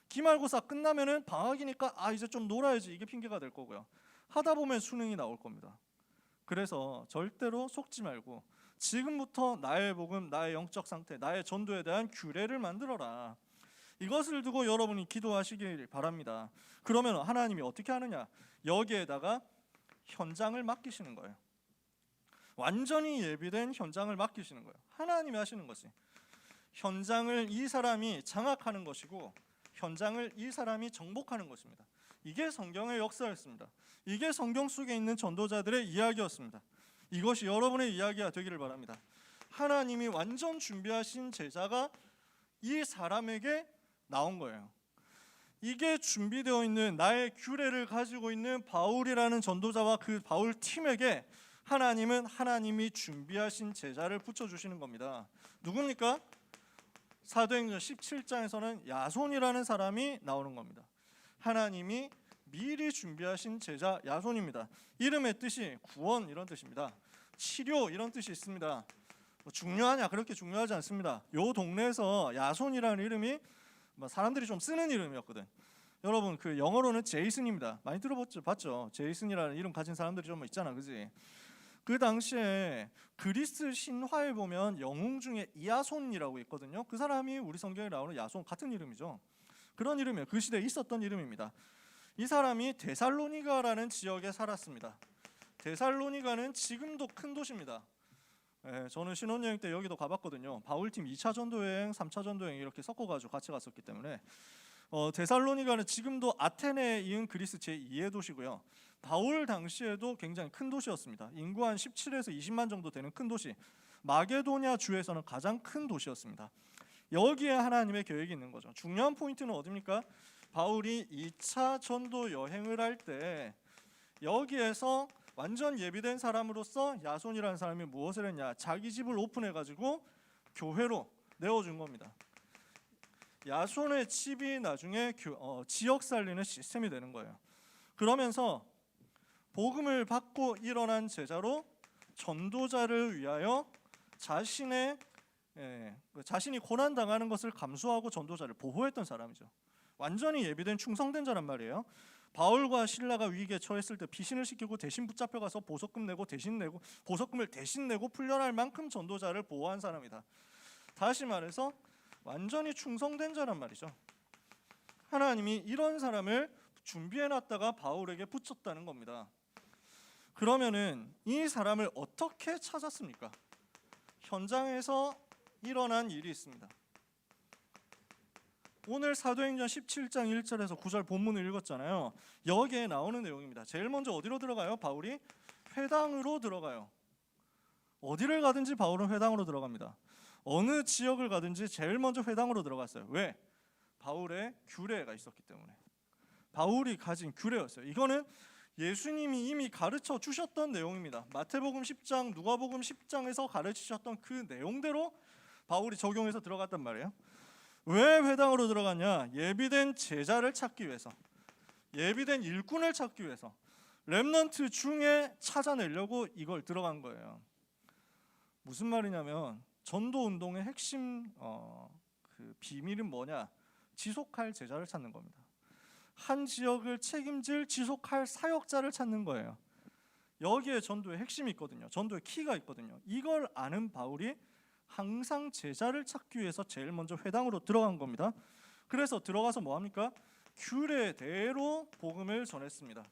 Speaker 2: 기말고사 끝나면은 방학이니까 아 이제 좀 놀아야지 이게 핑계가 될 거고요. 하다 보면 수능이 나올 겁니다. 그래서 절대로 속지 말고 지금부터 나의 복음, 나의 영적 상태, 나의 전도에 대한 규례를 만들어라. 이것을 두고 여러분이 기도하시길 바랍니다. 그러면 하나님이 어떻게 하느냐? 여기에다가 현장을 맡기시는 거예요. 완전히 예비된 현장을 맡기시는 거예요. 하나님이 하시는 것이 현장을 이 사람이 장악하는 것이고 현장을 이 사람이 정복하는 것입니다. 이게 성경의 역사였습니다. 이게 성경 속에 있는 전도자들의 이야기였습니다. 이것이 여러분의 이야기가 되기를 바랍니다. 하나님이 완전 준비하신 제자가 이 사람에게 나온 거예요. 이게 준비되어 있는 나의 규례를 가지고 있는 바울이라는 전도자와 그 바울 팀에게 하나님은 하나님이 준비하신 제자를 붙여주시는 겁니다. 누굽니까? 사도행전 17장에서는 야손이라는 사람이 나오는 겁니다. 하나님이 미리 준비하신 제자 야손입니다. 이름의 뜻이 구원 이런 뜻입니다. 치료 이런 뜻이 있습니다. 중요하냐? 그렇게 중요하지 않습니다. 요 동네에서 야손이라는 이름이 사람들이 좀 쓰는 이름이었거든. 여러분 그 영어로는 제이슨입니다. 많이 봤죠? 제이슨이라는 이름 가진 사람들이 좀 있잖아, 그지? 그 당시에 그리스 신화에 보면 영웅 중에 이아손이라고 있거든요. 그 사람이 우리 성경에 나오는 야손 같은 이름이죠. 그런 이름이에요. 그 시대에 있었던 이름입니다. 이 사람이 데살로니가라는 지역에 살았습니다. 데살로니가는 지금도 큰 도시입니다. 저는 신혼여행 때 여기도 가봤거든요. 바울팀 2차 전도여행, 3차 전도여행 이렇게 섞어가지고 같이 갔었기 때문에 데살로니가는 지금도 아테네에 이은 그리스 제2의 도시고요. 바울 당시에도 굉장히 큰 도시였습니다. 인구 한 17에서 20만 정도 되는 큰 도시. 마게도냐 주에서는 가장 큰 도시였습니다. 여기에 하나님의 계획이 있는 거죠. 중요한 포인트는 어디입니까? 바울이 2차 전도 여행을 할 때 여기에서 완전 예비된 사람으로서 야손이라는 사람이 무엇을 했냐? 자기 집을 오픈해가지고 교회로 내어준 겁니다. 야손의 집이 나중에 지역 살리는 시스템이 되는 거예요. 그러면서 복음을 받고 일어난 제자로 전도자를 위하여 자신이 고난 당하는 것을 감수하고 전도자를 보호했던 사람이죠. 완전히 예비된 충성된 자란 말이에요. 바울과 실라가 위기에 처했을 때 피신을 시키고 대신 붙잡혀가서 보석금을 대신 내고 풀려날 만큼 전도자를 보호한 사람이다. 다시 말해서 완전히 충성된 자란 말이죠. 하나님이 이런 사람을 준비해놨다가 바울에게 붙였다는 겁니다. 그러면은 이 사람을 어떻게 찾았습니까? 현장에서 일어난 일이 있습니다. 오늘 사도행전 17장 1절에서 9절 본문을 읽었잖아요. 여기에 나오는 내용입니다. 제일 먼저 어디로 들어가요? 바울이 회당으로 들어가요. 어디를 가든지 바울은 회당으로 들어갑니다. 어느 지역을 가든지 제일 먼저 회당으로 들어갔어요. 왜? 바울의 규례가 있었기 때문에. 바울이 가진 규례였어요. 이거는 예수님이 이미 가르쳐 주셨던 내용입니다. 마태복음 10장, 누가복음 10장에서 가르치셨던 그 내용대로 바울이 적용해서 들어갔단 말이에요. 왜 회당으로 들어갔냐? 예비된 제자를 찾기 위해서, 예비된 일꾼을 찾기 위해서, 렘넌트 중에 찾아내려고 이걸 들어간 거예요. 무슨 말이냐면 전도운동의 핵심 그 비밀은 뭐냐? 지속할 제자를 찾는 겁니다. 한 지역을 책임질 지속할 사역자를 찾는 거예요. 여기에 전도의 핵심이 있거든요. 전도의 키가 있거든요. 이걸 아는 바울이 항상 제자를 찾기 위해서 제일 먼저 회당으로 들어간 겁니다. 그래서 들어가서 뭐합니까? 규례대로 복음을 전했습니다.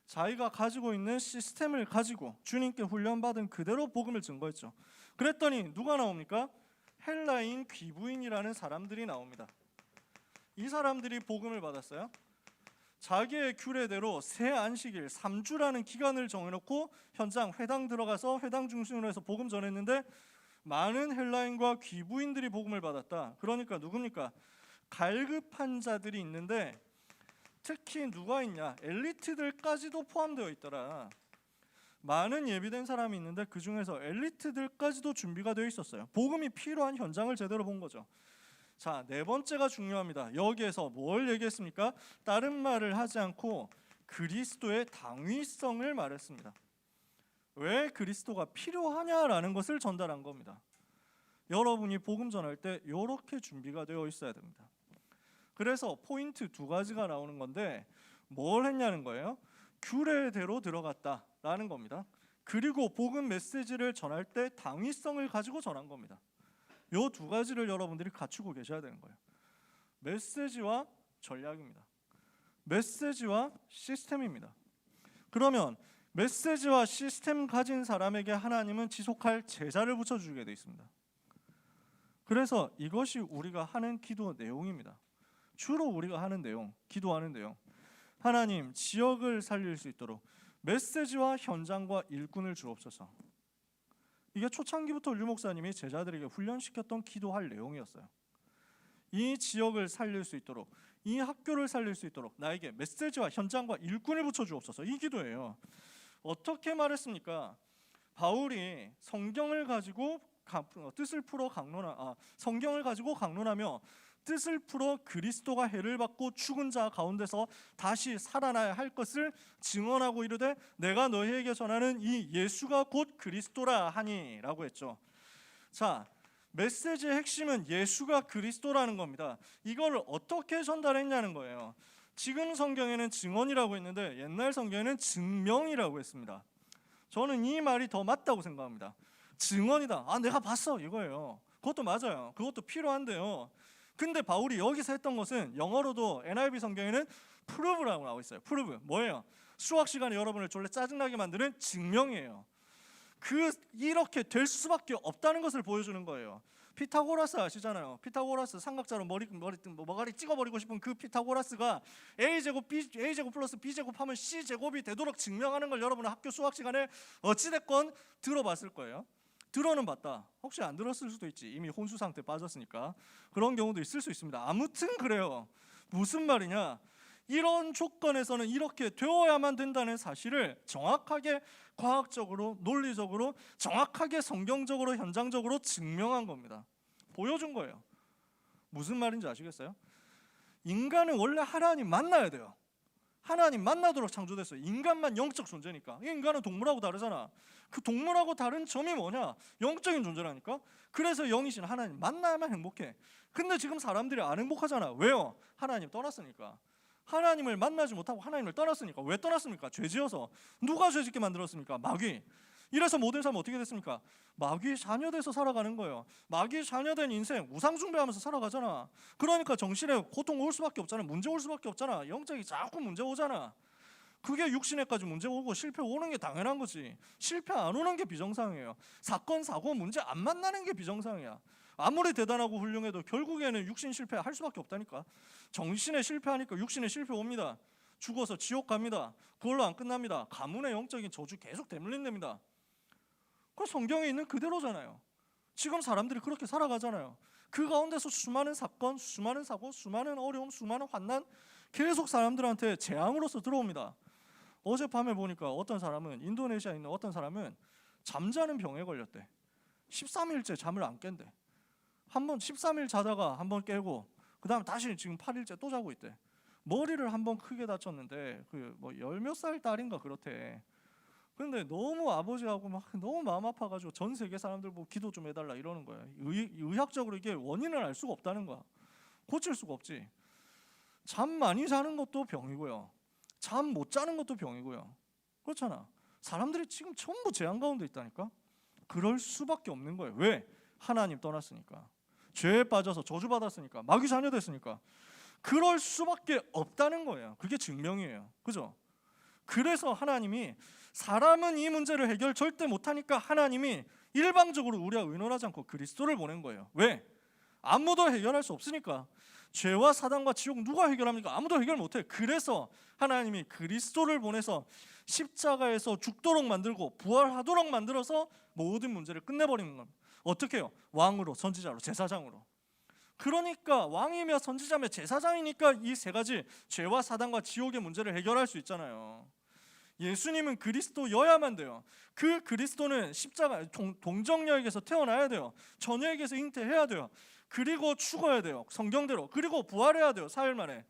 Speaker 2: 자기가 가지고 있는 시스템을 가지고 주님께 훈련받은 그대로 복음을 증거했죠. 그랬더니 누가 나옵니까? 헬라인 귀부인이라는 사람들이 나옵니다. 이 사람들이 복음을 받았어요. 자기의 규례대로 새 안식일 3주라는 기간을 정해놓고 현장 회당 들어가서 회당 중심으로 해서 복음 전했는데 많은 헬라인과 귀부인들이 복음을 받았다. 그러니까 누굽니까? 갈급한 자들이 있는데 특히 누가 있냐? 엘리트들까지도 포함되어 있더라. 많은 예비된 사람이 있는데 그 중에서 엘리트들까지도 준비가 되어 있었어요. 복음이 필요한 현장을 제대로 본 거죠. 자, 네 번째가 중요합니다. 여기에서 뭘 얘기했습니까? 다른 말을 하지 않고 그리스도의 당위성을 말했습니다. 왜 그리스도가 필요하냐라는 것을 전달한 겁니다. 여러분이 복음 전할 때 이렇게 준비가 되어 있어야 됩니다. 그래서 포인트 두 가지가 나오는 건데 뭘 했냐는 거예요. 규례대로 들어갔다라는 겁니다. 그리고 복음 메시지를 전할 때 당위성을 가지고 전한 겁니다. 이 두 가지를 여러분들이 갖추고 계셔야 되는 거예요. 메시지와 전략입니다. 메시지와 시스템입니다. 그러면 메시지와 시스템 가진 사람에게 하나님은 지속할 제자를 붙여주게 되어 있습니다. 그래서 이것이 우리가 하는 기도 내용입니다. 주로 우리가 하는 내용, 기도하는 내용. 하나님, 지역을 살릴 수 있도록 메시지와 현장과 일꾼을 주옵소서. 이게 초창기부터 류 목사님이 제자들에게 훈련시켰던 기도할 내용이었어요. 이 지역을 살릴 수 있도록, 이 학교를 살릴 수 있도록 나에게 메시지와 현장과 일꾼을 붙여주옵소서. 이 기도예요. 어떻게 말했습니까? 바울이 성경을 가지고 뜻을 풀어 성경을 가지고 강론하며 뜻을 풀어 그리스도가 해를 받고 죽은 자 가운데서 다시 살아나야 할 것을 증언하고 이르되 내가 너희에게 전하는 이 예수가 곧 그리스도라 하니 라고 했죠. 자, 메시지의 핵심은 예수가 그리스도라는 겁니다. 이걸 어떻게 전달했냐는 거예요. 지금 성경에는 증언이라고 했는데 옛날 성경에는 증명이라고 했습니다. 저는 이 말이 더 맞다고 생각합니다. 증언이다. 내가 봤어 이거예요. 그것도 맞아요. 그것도 필요한데요. 근데 바울이 여기서 했던 것은 영어로도 NIV 성경에는 prove라고 나와 있어요. prove 뭐예요? 수학 시간에 여러분을 졸래 짜증나게 만드는 증명이에요. 이렇게 될 수밖에 없다는 것을 보여주는 거예요. 피타고라스 아시잖아요. 피타고라스 삼각자로 머가리 찍어버리고 싶은 그 피타고라스가 a제곱 플러스 b제곱 하면 c제곱이 되도록 증명하는 걸 여러분은 학교 수학 시간에 어찌됐건 들어봤을 거예요. 들어는 봤다. 혹시 안 들었을 수도 있지. 이미 혼수 상태 빠졌으니까. 그런 경우도 있을 수 있습니다. 아무튼 그래요. 무슨 말이냐? 이런 조건에서는 이렇게 되어야만 된다는 사실을 정확하게 과학적으로, 논리적으로, 정확하게 성경적으로, 현장적으로 증명한 겁니다. 보여준 거예요. 무슨 말인지 아시겠어요? 인간은 원래 하나님 만나야 돼요. 하나님 만나도록 창조됐어요. 인간만 영적 존재니까. 인간은 동물하고 다르잖아. 그 동물하고 다른 점이 뭐냐? 영적인 존재라니까. 그래서 영이신 하나님 만나야만 행복해. 근데 지금 사람들이 안 행복하잖아. 왜요? 하나님 떠났으니까. 하나님을 만나지 못하고 하나님을 떠났으니까. 왜 떠났습니까? 죄지어서. 누가 죄짓게 만들었습니까? 마귀. 이래서 모든 사람은 어떻게 됐습니까? 마귀의 자녀돼서 살아가는 거예요. 마귀의 자녀된 인생 우상 숭배하면서 살아가잖아. 그러니까 정신에 고통 올 수밖에 없잖아. 문제 올 수밖에 없잖아. 영적이 자꾸 문제 오잖아. 그게 육신에까지 문제 오고 실패 오는 게 당연한 거지. 실패 안 오는 게 비정상이에요. 사건 사고 문제 안 만나는 게 비정상이야. 아무리 대단하고 훌륭해도 결국에는 육신 실패할 수밖에 없다니까. 정신에 실패하니까 육신에 실패 옵니다. 죽어서 지옥 갑니다. 그걸로 안 끝납니다. 가문의 영적인 저주 계속 되물린답니다. 그 성경에 있는 그대로잖아요. 지금 사람들이 그렇게 살아가잖아요. 그 가운데서 수많은 사건, 수많은 사고, 수많은 어려움, 수많은 환난 계속 사람들한테 재앙으로서 들어옵니다. 어젯밤에 보니까 어떤 사람은 인도네시아에 있는 어떤 사람은 잠자는 병에 걸렸대. 13일째 잠을 안 깬대. 한번 13일 자다가 한번 깨고 그다음 다시 지금 8일째 또 자고 있대. 머리를 한번 크게 다쳤는데 그 뭐 10몇 살 딸인가 그렇대. 근데 너무 아버지하고 막 너무 마음 아파가지고 전 세계 사람들 보고 기도 좀 해달라 이러는 거야. 의학적으로 이게 원인을 알 수가 없다는 거야. 고칠 수가 없지. 잠 많이 자는 것도 병이고요. 잠 못 자는 것도 병이고요. 그렇잖아. 사람들이 지금 전부 재앙 가운데 있다니까. 그럴 수밖에 없는 거예요. 왜? 하나님 떠났으니까. 죄에 빠져서 저주받았으니까. 마귀 자녀 됐으니까. 그럴 수밖에 없다는 거예요. 그게 증명이에요. 그죠? 그래서 하나님이 사람은 이 문제를 해결 절대 못하니까 하나님이 일방적으로 우리와 의논하지 않고 그리스도를 보낸 거예요. 왜? 아무도 해결할 수 없으니까. 죄와 사단과 지옥 누가 해결합니까? 아무도 해결 못해. 그래서 하나님이 그리스도를 보내서 십자가에서 죽도록 만들고 부활하도록 만들어서 모든 문제를 끝내버리는 겁니다. 어떻게 해요? 왕으로, 선지자로, 제사장으로. 그러니까 왕이며 선지자며 제사장이니까 이 세 가지 죄와 사단과 지옥의 문제를 해결할 수 있잖아요. 예수님은 그리스도여야만 돼요. 그 그리스도는 십자가 동정녀에게서 태어나야 돼요. 처녀에게서 잉태해야 돼요. 그리고 죽어야 돼요. 성경대로. 그리고 부활해야 돼요. 4일 만에.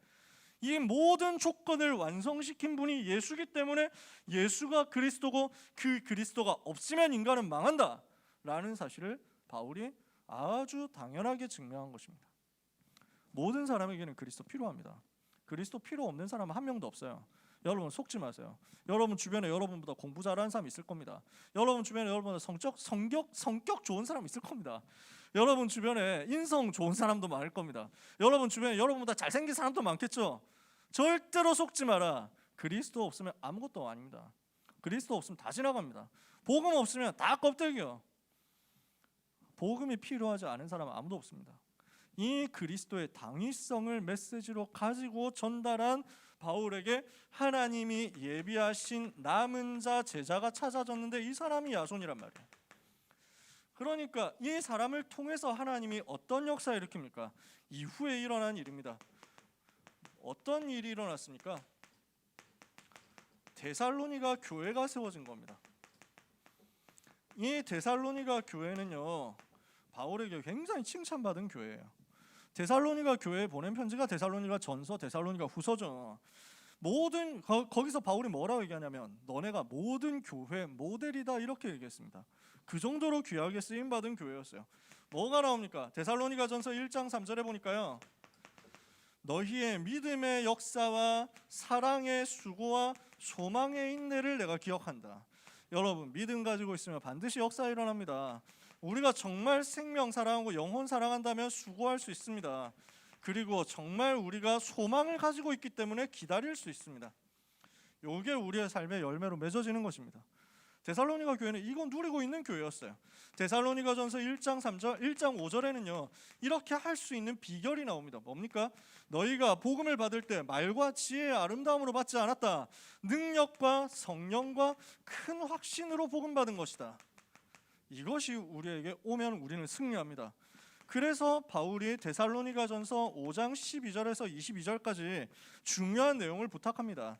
Speaker 2: 이 모든 조건을 완성시킨 분이 예수기 때문에 예수가 그리스도고 그 그리스도가 없으면 인간은 망한다 라는 사실을 바울이 아주 당연하게 증명한 것입니다. 모든 사람에게는 그리스도 필요합니다. 그리스도 필요 없는 사람은 한 명도 없어요. 여러분 속지 마세요. 여러분 주변에 여러분보다 공부 잘하는 사람 있을 겁니다. 여러분 주변에 여러분보다 성격 좋은 사람 있을 겁니다. 여러분 주변에 인성 좋은 사람도 많을 겁니다. 여러분 주변에 여러분보다 잘생긴 사람도 많겠죠. 절대로 속지 마라. 그리스도 없으면 아무것도 아닙니다. 그리스도 없으면 다 지나갑니다. 복음 없으면 다 껍데기요. 복음이 필요하지 않은 사람은 아무도 없습니다. 이 그리스도의 당위성을 메시지로 가지고 전달한 바울에게 하나님이 예비하신 남은 자 제자가 찾아졌는데 이 사람이 야손이란 말이에요. 그러니까 이 사람을 통해서 하나님이 어떤 역사를 일으킵니까? 이후에 일어난 일입니다. 어떤 일이 일어났습니까? 데살로니가 교회가 세워진 겁니다. 이 데살로니가 교회는요 바울에게 굉장히 칭찬받은 교회예요. 데살로니가 교회에 보낸 편지가 데살로니가 전서, 데살로니가 후서죠. 거기서 바울이 뭐라고 얘기하냐면 너네가 모든 교회 모델이다 이렇게 얘기했습니다. 그 정도로 귀하게 쓰임받은 교회였어요. 뭐가 나옵니까? 데살로니가 전서 1장 3절에 보니까요 너희의 믿음의 역사와 사랑의 수고와 소망의 인내를 내가 기억한다. 여러분 믿음 가지고 있으면 반드시 역사 일어납니다. 우리가 정말 생명 사랑하고 영혼 사랑한다면 수고할 수 있습니다. 그리고 정말 우리가 소망을 가지고 있기 때문에 기다릴 수 있습니다. 이게 우리의 삶의 열매로 맺어지는 것입니다. 데살로니가 교회는 이거 누리고 있는 교회였어요. 데살로니가전서 1장 3절, 1장 5절에는요. 이렇게 할 수 있는 비결이 나옵니다. 뭡니까? 너희가 복음을 받을 때 말과 지혜의 아름다움으로 받지 않았다. 능력과 성령과 큰 확신으로 복음 받은 것이다. 이것이 우리에게 오면 우리는 승리합니다. 그래서 바울이 데살로니가전서 5장 12절에서 22절까지 중요한 내용을 부탁합니다.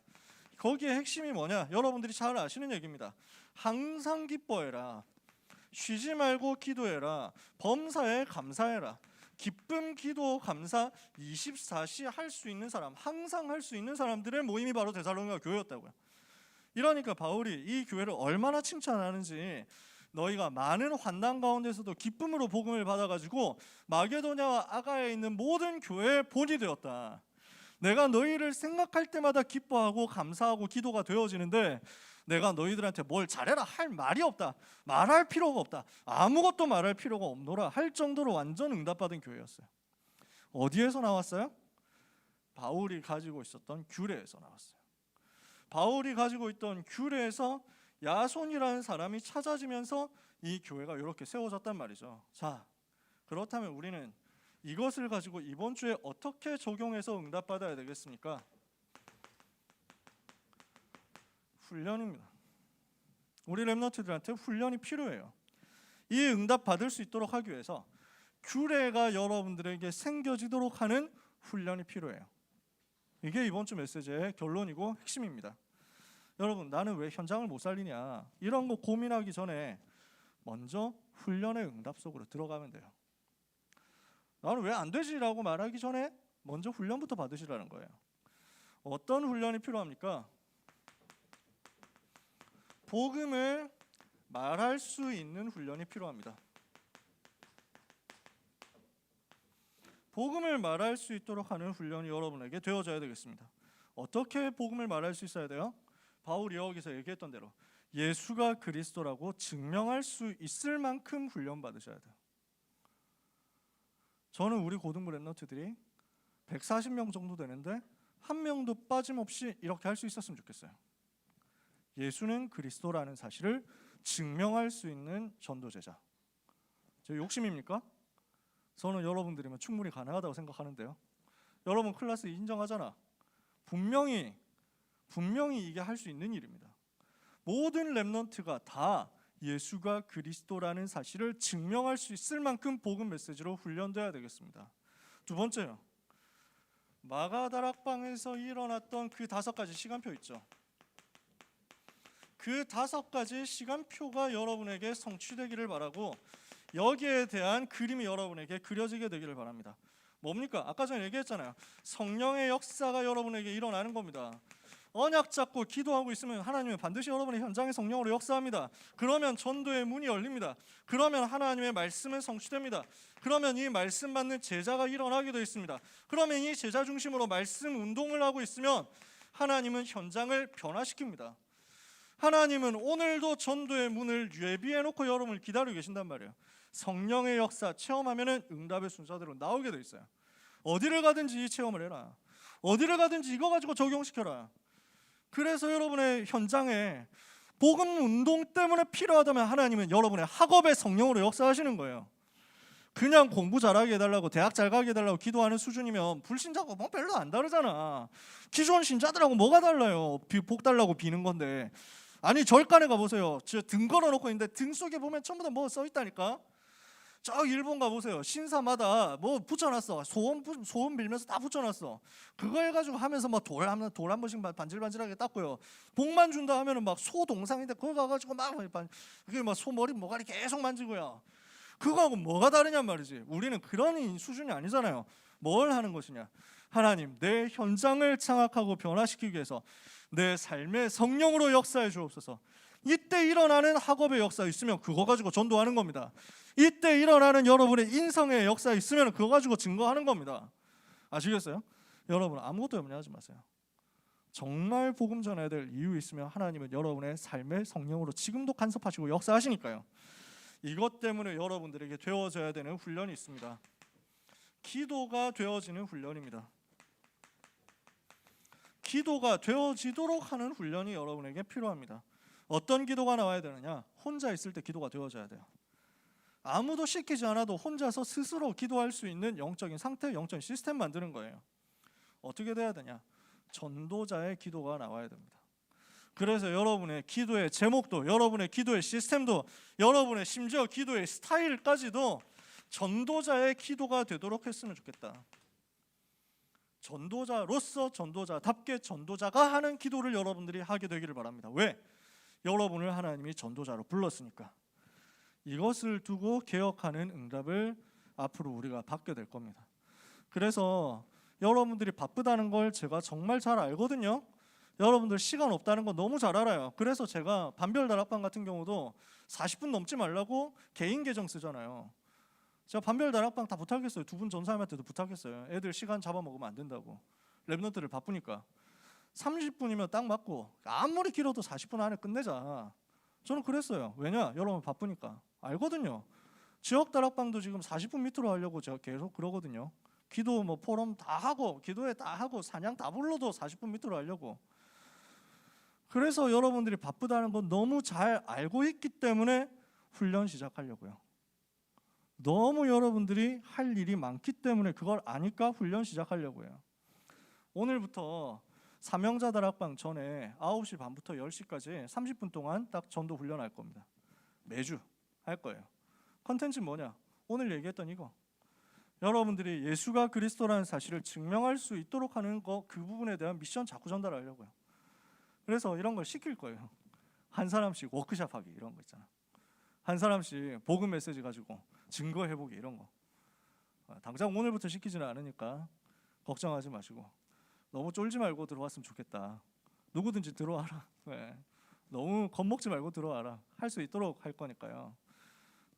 Speaker 2: 거기에 핵심이 뭐냐? 여러분들이 잘 아시는 얘기입니다. 항상 기뻐해라. 쉬지 말고 기도해라. 범사에 감사해라. 기쁨, 기도, 감사 24시 할 수 있는 사람, 항상 할 수 있는 사람들의 모임이 바로 데살로니가 교회였다고요. 이러니까 바울이 이 교회를 얼마나 칭찬하는지, 너희가 많은 환난 가운데서도 기쁨으로 복음을 받아가지고 마게도냐와 아가야에 있는 모든 교회의 본이 되었다. 내가 너희를 생각할 때마다 기뻐하고 감사하고 기도가 되어지는데 내가 너희들한테 뭘 잘해라 할 말이 없다. 말할 필요가 없다. 아무것도 말할 필요가 없노라 할 정도로 완전 응답받은 교회였어요. 어디에서 나왔어요? 바울이 가지고 있었던 규례에서 나왔어요. 바울이 가지고 있던 규례에서 야손이라는 사람이 찾아지면서 이 교회가 이렇게 세워졌단 말이죠. 자, 그렇다면 우리는 이것을 가지고 이번 주에 어떻게 적용해서 응답받아야 되겠습니까? 훈련입니다. 우리 렘넌트들한테 훈련이 필요해요. 이 응답 받을 수 있도록 하기 위해서 규례가 여러분들에게 생겨지도록 하는 훈련이 필요해요. 이게 이번 주 메시지의 결론이고 핵심입니다. 여러분, 나는 왜 현장을 못 살리냐, 이런 거 고민하기 전에 먼저 훈련의 응답 속으로 들어가면 돼요. 나는 왜 안 되지라고 말하기 전에 먼저 훈련부터 받으시라는 거예요. 어떤 훈련이 필요합니까? 복음을 말할 수 있는 훈련이 필요합니다. 복음을 말할 수 있도록 하는 훈련이 여러분에게 되어져야 되겠습니다. 어떻게 복음을 말할 수 있어야 돼요? 바울이 여기서 얘기했던 대로 예수가 그리스도라고 증명할 수 있을 만큼 훈련 받으셔야 돼요. 저는 우리 고등부 랩런트들이 140명 정도 되는데 한 명도 빠짐없이 이렇게 할 수 있었으면 좋겠어요. 예수는 그리스도라는 사실을 증명할 수 있는 전도제자. 제 욕심입니까? 저는 여러분들이면 충분히 가능하다고 생각하는데요. 여러분 클래스 인정하잖아. 분명히 이게 할 수 있는 일입니다. 모든 랩런트가 다 예수가 그리스도라는 사실을 증명할 수 있을 만큼 복음 메시지로 훈련돼야 되겠습니다. 두 번째요. 마가다락방에서 일어났던 그 5가지 시간표 있죠. 그 5가지 시간표가 여러분에게 성취되기를 바라고 여기에 대한 그림이 여러분에게 그려지게 되기를 바랍니다. 뭡니까? 아까 전에 얘기했잖아요. 성령의 역사가 여러분에게 일어나는 겁니다. 언약 잡고 기도하고 있으면 하나님은 반드시 여러분의 현장에 성령으로 역사합니다. 그러면 전도의 문이 열립니다. 그러면 하나님의 말씀은 성취됩니다. 그러면 이 말씀 받는 제자가 일어나게 되어 있습니다. 그러면 이 제자 중심으로 말씀 운동을 하고 있으면 하나님은 현장을 변화시킵니다. 하나님은 오늘도 전도의 문을 예비해 놓고 여러분을 기다리고 계신단 말이에요. 성령의 역사 체험하면은 응답의 순서대로 나오게 돼 있어요. 어디를 가든지 이 체험을 해라. 어디를 가든지 이거 가지고 적용시켜라. 그래서 여러분의 현장에 복음 운동 때문에 필요하다면 하나님은 여러분의 학업의 성령으로 역사하시는 거예요. 그냥 공부 잘하게 해달라고, 대학 잘 가게 해달라고 기도하는 수준이면 불신자하고 뭐 별로 안 다르잖아. 기존 신자들하고 뭐가 달라요? 복 달라고 비는 건데. 아니 절간에 가보세요. 저 등 걸어놓고 있는데 등 속에 보면 전부 다 뭐 써있다니까. 저 일본 가보세요. 신사마다 뭐 붙여놨어. 소원 빌면서 다 붙여놨어. 그거 해가지고 하면서 막 돌 한 번씩 반질반질하게 닦고요. 복만 준다 하면은 막 소 동상인데 거기 가가지고 막 그게 막 소 머리 모가리 계속 만지고요. 그거하고 뭐가 다르냔 말이지. 우리는 그런 수준이 아니잖아요. 뭘 하는 것이냐? 하나님, 내 현장을 장악하고 변화시키기 위해서 내 삶의 성령으로 역사해 주옵소서. 이때 일어나는 학업의 역사 있으면 그거 가지고 전도하는 겁니다. 이때 일어나는 여러분의 인성의 역사 있으면 그거 가지고 증거하는 겁니다. 아시겠어요? 여러분 아무것도 염려하지 마세요. 정말 복음 전해야 될 이유 있으면 하나님은 여러분의 삶의 성령으로 지금도 간섭하시고 역사하시니까요. 이것 때문에 여러분들에게 되어져야 되는 훈련이 있습니다. 기도가 되어지는 훈련입니다. 기도가 되어지도록 하는 훈련이 여러분에게 필요합니다. 어떤 기도가 나와야 되느냐? 혼자 있을 때 기도가 되어져야 돼요. 아무도 시키지 않아도 혼자서 스스로 기도할 수 있는 영적인 상태, 영적인 시스템 만드는 거예요. 어떻게 돼야 되냐? 전도자의 기도가 나와야 됩니다. 그래서 여러분의 기도의 제목도, 여러분의 기도의 시스템도, 여러분의 심지어 기도의 스타일까지도 전도자의 기도가 되도록 했으면 좋겠다. 전도자로서 전도자답게 전도자가 하는 기도를 여러분들이 하게 되기를 바랍니다. 왜? 여러분을 하나님이 전도자로 불렀으니까. 이것을 두고 개혁하는 응답을 앞으로 우리가 받게 될 겁니다. 그래서 여러분들이 바쁘다는 걸 제가 정말 잘 알거든요. 여러분들 시간 없다는 거 너무 잘 알아요. 그래서 제가 반별 다락방 같은 경우도 40분 넘지 말라고 개인 계정 쓰잖아요. 제가 반별 다락방 다 부탁했어요. 두 분 전사님한테도 부탁했어요. 애들 시간 잡아먹으면 안 된다고. 랩런트들 바쁘니까 30분이면 딱 맞고 아무리 길어도 40분 안에 끝내자. 저는 그랬어요. 왜냐? 여러분 바쁘니까. 알거든요. 지역 다락방도 지금 40분 밑으로 하려고 제가 계속 그러거든요. 기도 뭐 포럼 다 하고 기도회 다 하고 사냥 다 불러도 40분 밑으로 하려고. 그래서 여러분들이 바쁘다는 건 너무 잘 알고 있기 때문에 훈련 시작하려고요. 너무 여러분들이 할 일이 많기 때문에 그걸 아니까 훈련 시작하려고요. 오늘부터 사명자 다락방 전에 9시 반부터 10시까지 30분 동안 딱 전도 훈련할 겁니다. 매주 할 거예요. 컨텐츠 뭐냐? 오늘 얘기했던 이거. 여러분들이 예수가 그리스도라는 사실을 증명할 수 있도록 하는 거, 그 부분에 대한 미션 자꾸 전달하려고요. 그래서 이런 걸 시킬 거예요. 한 사람씩 워크샵 하기 이런 거 있잖아. 한 사람씩 복음 메시지 가지고 증거해보기 이런 거. 당장 오늘부터 시키지는 않으니까 걱정하지 마시고 너무 쫄지 말고 들어왔으면 좋겠다. 누구든지 들어와라. 네. 너무 겁먹지 말고 들어와라. 할 수 있도록 할 거니까요.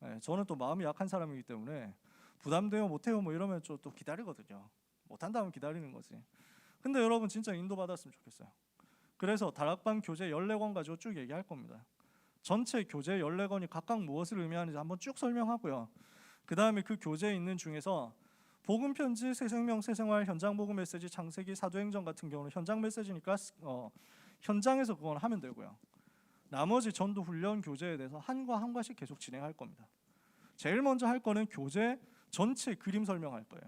Speaker 2: 네. 저는 또 마음이 약한 사람이기 때문에 부담돼요 못해요 뭐 이러면 또 기다리거든요. 못한다면 기다리는 거지. 근데 여러분 진짜 인도받았으면 좋겠어요. 그래서 다락방 교재 14권 가지고 쭉 얘기할 겁니다. 전체 교재 14권이 각각 무엇을 의미하는지 한번 쭉 설명하고요. 그 다음에 그 교재에 있는 중에서 복음 편지, 새생명, 새생활, 현장 복음 메시지, 창세기, 사도행전 같은 경우는 현장 메시지니까 현장에서 그건 하면 되고요. 나머지 전도 훈련 교재에 대해서 한과 한 과씩 계속 진행할 겁니다. 제일 먼저 할 거는 교재 전체 그림 설명할 거예요.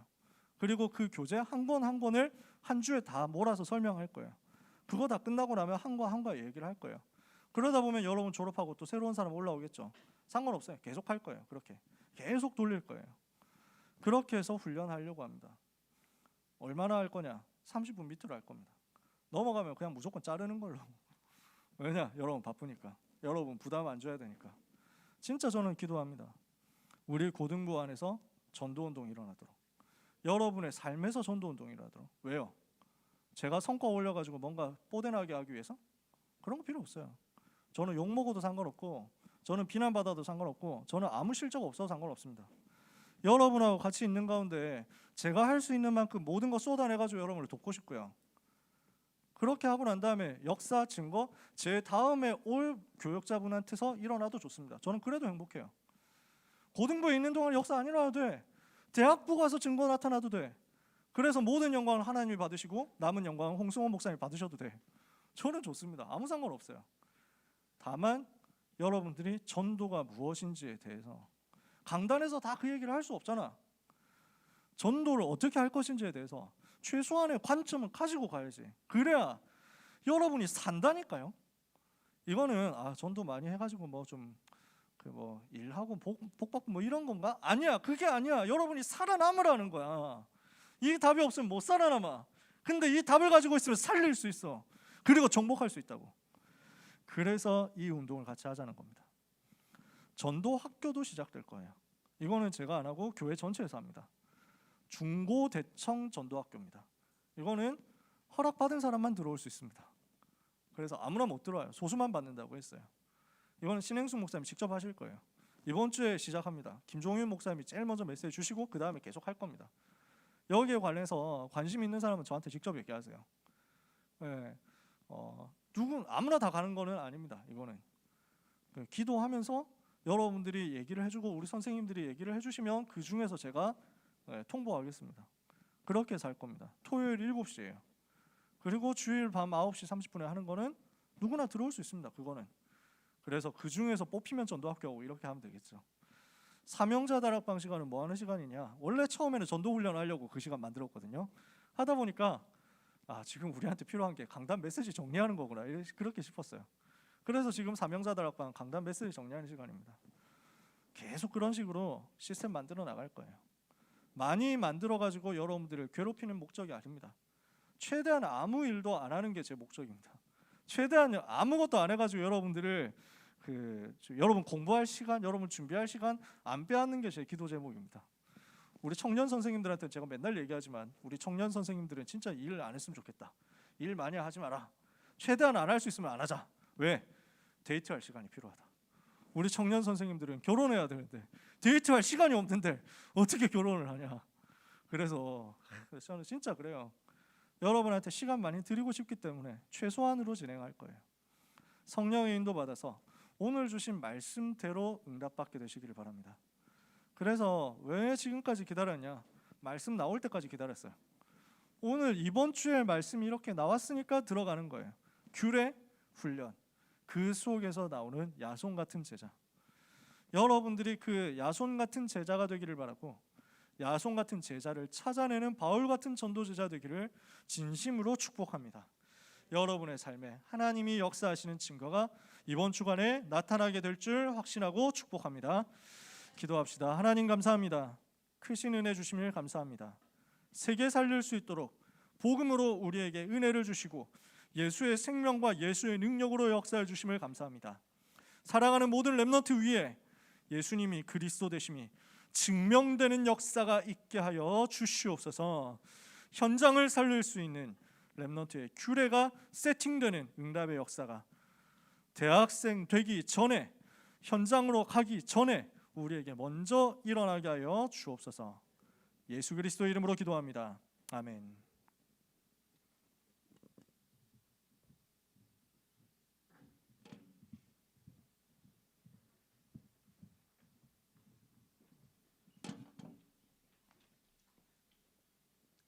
Speaker 2: 그리고 그 교재 한 권 한 권을 한 주에 다 몰아서 설명할 거예요. 그거 다 끝나고 나면 한 과 얘기를 할 거예요. 그러다 보면 여러분 졸업하고 또 새로운 사람 올라오겠죠. 상관없어요. 계속 할 거예요. 그렇게 계속 돌릴 거예요. 그렇게 해서 훈련하려고 합니다. 얼마나 할 거냐? 30분 밑으로 할 겁니다. 넘어가면 그냥 무조건 자르는 걸로. 왜냐? 여러분 바쁘니까. 여러분 부담 안 줘야 되니까. 진짜 저는 기도합니다. 우리 고등부 안에서 전도운동이 일어나도록. 여러분의 삶에서 전도운동이 일어나도록. 왜요? 제가 성과 올려가지고 뭔가 뽀대나게 하기 위해서? 그런 거 필요 없어요. 저는 욕먹어도 상관없고 저는 비난받아도 상관없고 저는 아무 실적 없어도 상관없습니다. 여러분하고 같이 있는 가운데 제가 할 수 있는 만큼 모든 거 쏟아내가지고 여러분을 돕고 싶고요. 그렇게 하고 난 다음에 역사, 증거, 제 다음에 올 교역자분한테서 일어나도 좋습니다. 저는 그래도 행복해요. 고등부에 있는 동안 역사 안 일어나도 돼. 대학부 가서 증거 나타나도 돼. 그래서 모든 영광을 하나님이 받으시고 남은 영광은 홍승원 목사님이 받으셔도 돼. 저는 좋습니다. 아무 상관없어요. 다만 여러분들이 전도가 무엇인지에 대해서 강단에서 다 그 얘기를 할 수 없잖아. 전도를 어떻게 할 것인지에 대해서 최소한의 관점을 가지고 가야지. 그래야 여러분이 산다니까요. 이거는 전도 많이 해가지고 뭐 좀 일하고 복 받고 뭐 이런 건가? 아니야. 그게 아니야. 여러분이 살아남으라는 거야. 이 답이 없으면 못 살아남아. 근데 이 답을 가지고 있으면 살릴 수 있어. 그리고 정복할 수 있다고. 그래서 이 운동을 같이 하자는 겁니다. 전도 학교도 시작될 거예요. 이거는 제가 안 하고 교회 전체에서 합니다. 중고대청 전도학교입니다. 이거는 허락받은 사람만 들어올 수 있습니다. 그래서 아무나 못 들어와요. 소수만 받는다고 했어요. 이거는 신행숙 목사님이 직접 하실 거예요. 이번 주에 시작합니다. 김종윤 목사님이 제일 먼저 메시지 주시고 그 다음에 계속 할 겁니다. 여기에 관해서 관심 있는 사람은 저한테 직접 얘기하세요. 네. 아무나 다 가는 거는 아닙니다. 이거는 기도하면서 여러분들이 얘기를 해주고 우리 선생님들이 얘기를 해주시면 그 중에서 제가 통보하겠습니다. 그렇게 해서 할 겁니다. 토요일 7시예요. 그리고 주일 밤 9시 30분에 하는 거는 누구나 들어올 수 있습니다. 그거는 그래서 그 중에서 뽑히면 전도학교하고 이렇게 하면 되겠죠. 사명자 다락방 시간은 뭐 하는 시간이냐? 원래 처음에는 전도 훈련하려고 그 시간 만들었거든요. 하다 보니까 지금 우리한테 필요한 게 강단 메시지 정리하는 거구나, 그렇게 싶었어요. 그래서 지금 사명자 다락방 강단 메시지 정리하는 시간입니다. 계속 그런 식으로 시스템 만들어 나갈 거예요. 많이 만들어 가지고 여러분들을 괴롭히는 목적이 아닙니다. 최대한 아무 일도 안 하는 게 제 목적입니다. 최대한 아무것도 안 해가지고 여러분들을 여러분 공부할 시간, 여러분 준비할 시간 안 빼앗는 게 제 기도 제목입니다. 우리 청년 선생님들한테 제가 맨날 얘기하지만 우리 청년 선생님들은 진짜 일 안 했으면 좋겠다. 일 많이 하지 마라. 최대한 안 할 수 있으면 안 하자. 왜? 데이트할 시간이 필요하다. 우리 청년 선생님들은 결혼해야 되는데 데이트할 시간이 없는데 어떻게 결혼을 하냐. 그래서 저는 진짜 그래요. 여러분한테 시간 많이 드리고 싶기 때문에 최소한으로 진행할 거예요. 성령의 인도 받아서 오늘 주신 말씀대로 응답받게 되시기를 바랍니다. 그래서 왜 지금까지 기다렸냐? 말씀 나올 때까지 기다렸어요. 오늘 이번 주에 말씀이 이렇게 나왔으니까 들어가는 거예요. 규례, 훈련, 그 속에서 나오는 야손 같은 제자. 여러분들이 그 야손 같은 제자가 되기를 바라고, 야손 같은 제자를 찾아내는 바울 같은 전도 제자 되기를 진심으로 축복합니다. 여러분의 삶에 하나님이 역사하시는 증거가 이번 주간에 나타나게 될 줄 확신하고 축복합니다. 기도합시다. 하나님 감사합니다. 크신 은혜 주심을 감사합니다. 세계 살릴 수 있도록 복음으로 우리에게 은혜를 주시고 예수의 생명과 예수의 능력으로 역사해 주심을 감사합니다. 사랑하는 모든 렘넌트 위에 예수님이 그리스도 되심이 증명되는 역사가 있게 하여 주시옵소서. 현장을 살릴 수 있는 렘넌트의 규례가 세팅되는 응답의 역사가 대학생 되기 전에, 현장으로 가기 전에 우리에게 먼저 일어나게 하여 주옵소서. 예수 그리스도 이름으로 기도합니다. 아멘.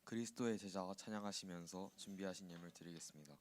Speaker 3: 그리스도의 제자가 찬양하시면서 준비하신 예물 드리겠습니다.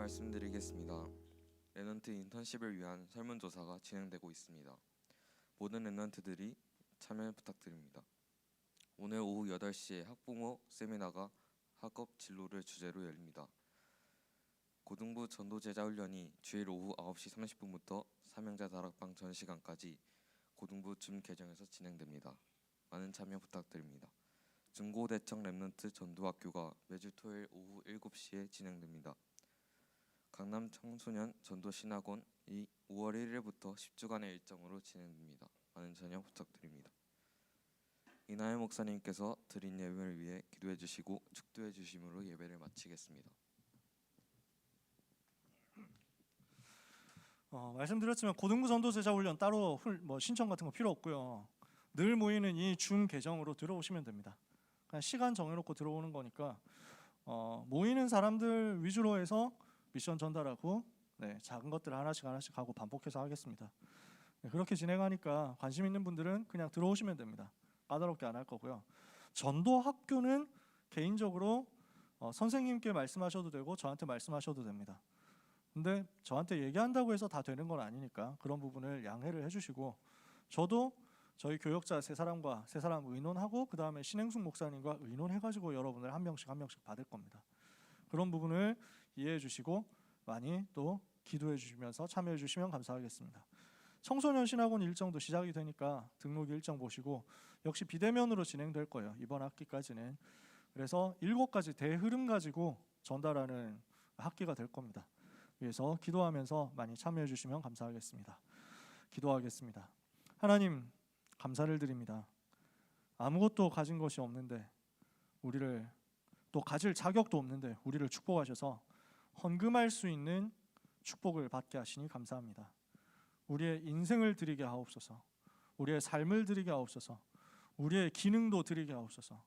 Speaker 3: 말씀드리겠습니다. 렘넌트 인턴십을 위한 설문조사가 진행되고 있습니다. 모든 렘넌트들이 참여 부탁드립니다. 오늘 오후 8시에 학부모 세미나가 학업 진로를 주제로 열립니다. 고등부 전도제자훈련이 주일 오후 9시 30분부터 사명자 다락방 전 시간까지 고등부 줌 계정에서 진행됩니다. 많은 참여 부탁드립니다. 중고대청 랩넌트 전도학교가 매주 토요일 오후 7시에 진행됩니다. 강남 청소년 전도신학원이 5월 1일부터 10주간의 일정으로 진행됩니다. 많은 참여 부탁드립니다. 이나연 목사님께서 드린 예배를 위해 기도해 주시고 축도해 주심으로 예배를 마치겠습니다.
Speaker 2: 말씀드렸지만 고등부 전도제자 훈련 따로 신청 같은 거 필요 없고요. 늘 모이는 이 줌 계정으로 들어오시면 됩니다. 그냥 시간 정해놓고 들어오는 거니까 모이는 사람들 위주로 해서 미션 전달하고 작은 것들 하나씩 하고 반복해서 하겠습니다. 그렇게 진행하니까 관심 있는 분들은 그냥 들어오시면 됩니다. 까다롭게 안 할 거고요. 전도학교는 개인적으로 선생님께 말씀하셔도 되고 저한테 말씀하셔도 됩니다. 근데 저한테 얘기한다고 해서 다 되는 건 아니니까 그런 부분을 양해를 해주시고, 저도 저희 교역자 세 사람 의논하고 그 다음에 신행숙 목사님과 의논해가지고 여러분을 한 명씩 받을 겁니다. 그런 부분을 이해해 주시고 많이 또 기도해 주시면서 참여해 주시면 감사하겠습니다. 청소년 신학원 일정도 시작이 되니까 등록 일정 보시고, 역시 비대면으로 진행될 거예요, 이번 학기까지는. 그래서 7가지 대흐름 가지고 전달하는 학기가 될 겁니다. 위해서 기도하면서 많이 참여해 주시면 감사하겠습니다. 기도하겠습니다. 하나님, 감사를 드립니다. 아무것도 가진 것이 없는데, 우리를 또 가질 자격도 없는데 우리를 축복하셔서 헌금할 수 있는 축복을 받게 하시니 감사합니다. 우리의 인생을 드리게 하옵소서. 우리의 삶을 드리게 하옵소서. 우리의 기능도 드리게 하옵소서.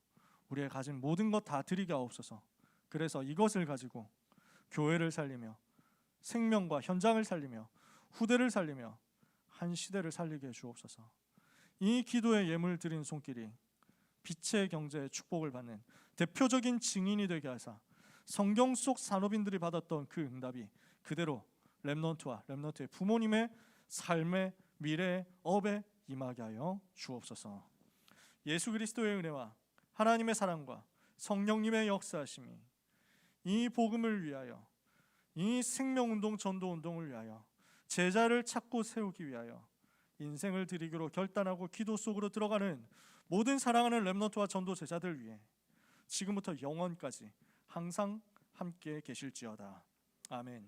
Speaker 2: 우리의 가진 모든 것 다 드리게 하옵소서. 그래서 이것을 가지고 교회를 살리며 생명과 현장을 살리며 후대를 살리며 한 시대를 살리게 해 주옵소서. 이 기도의 예물 드린 손길이 빛의 경제의 축복을 받는 대표적인 증인이 되게 하사 성경 속 산업인들이 받았던 그 응답이 그대로 렘넌트와 렘넌트의 부모님의 삶의 미래의 업에 임하게 하여 주옵소서. 예수 그리스도의 은혜와 하나님의 사랑과 성령님의 역사하심이 이 복음을 위하여, 이 생명운동 전도운동을 위하여, 제자를 찾고 세우기 위하여 인생을 드리기로 결단하고 기도 속으로 들어가는 모든 사랑하는 렘넌트와 전도 제자들 위해 지금부터 영원까지 항상 함께 계실지어다. 아멘.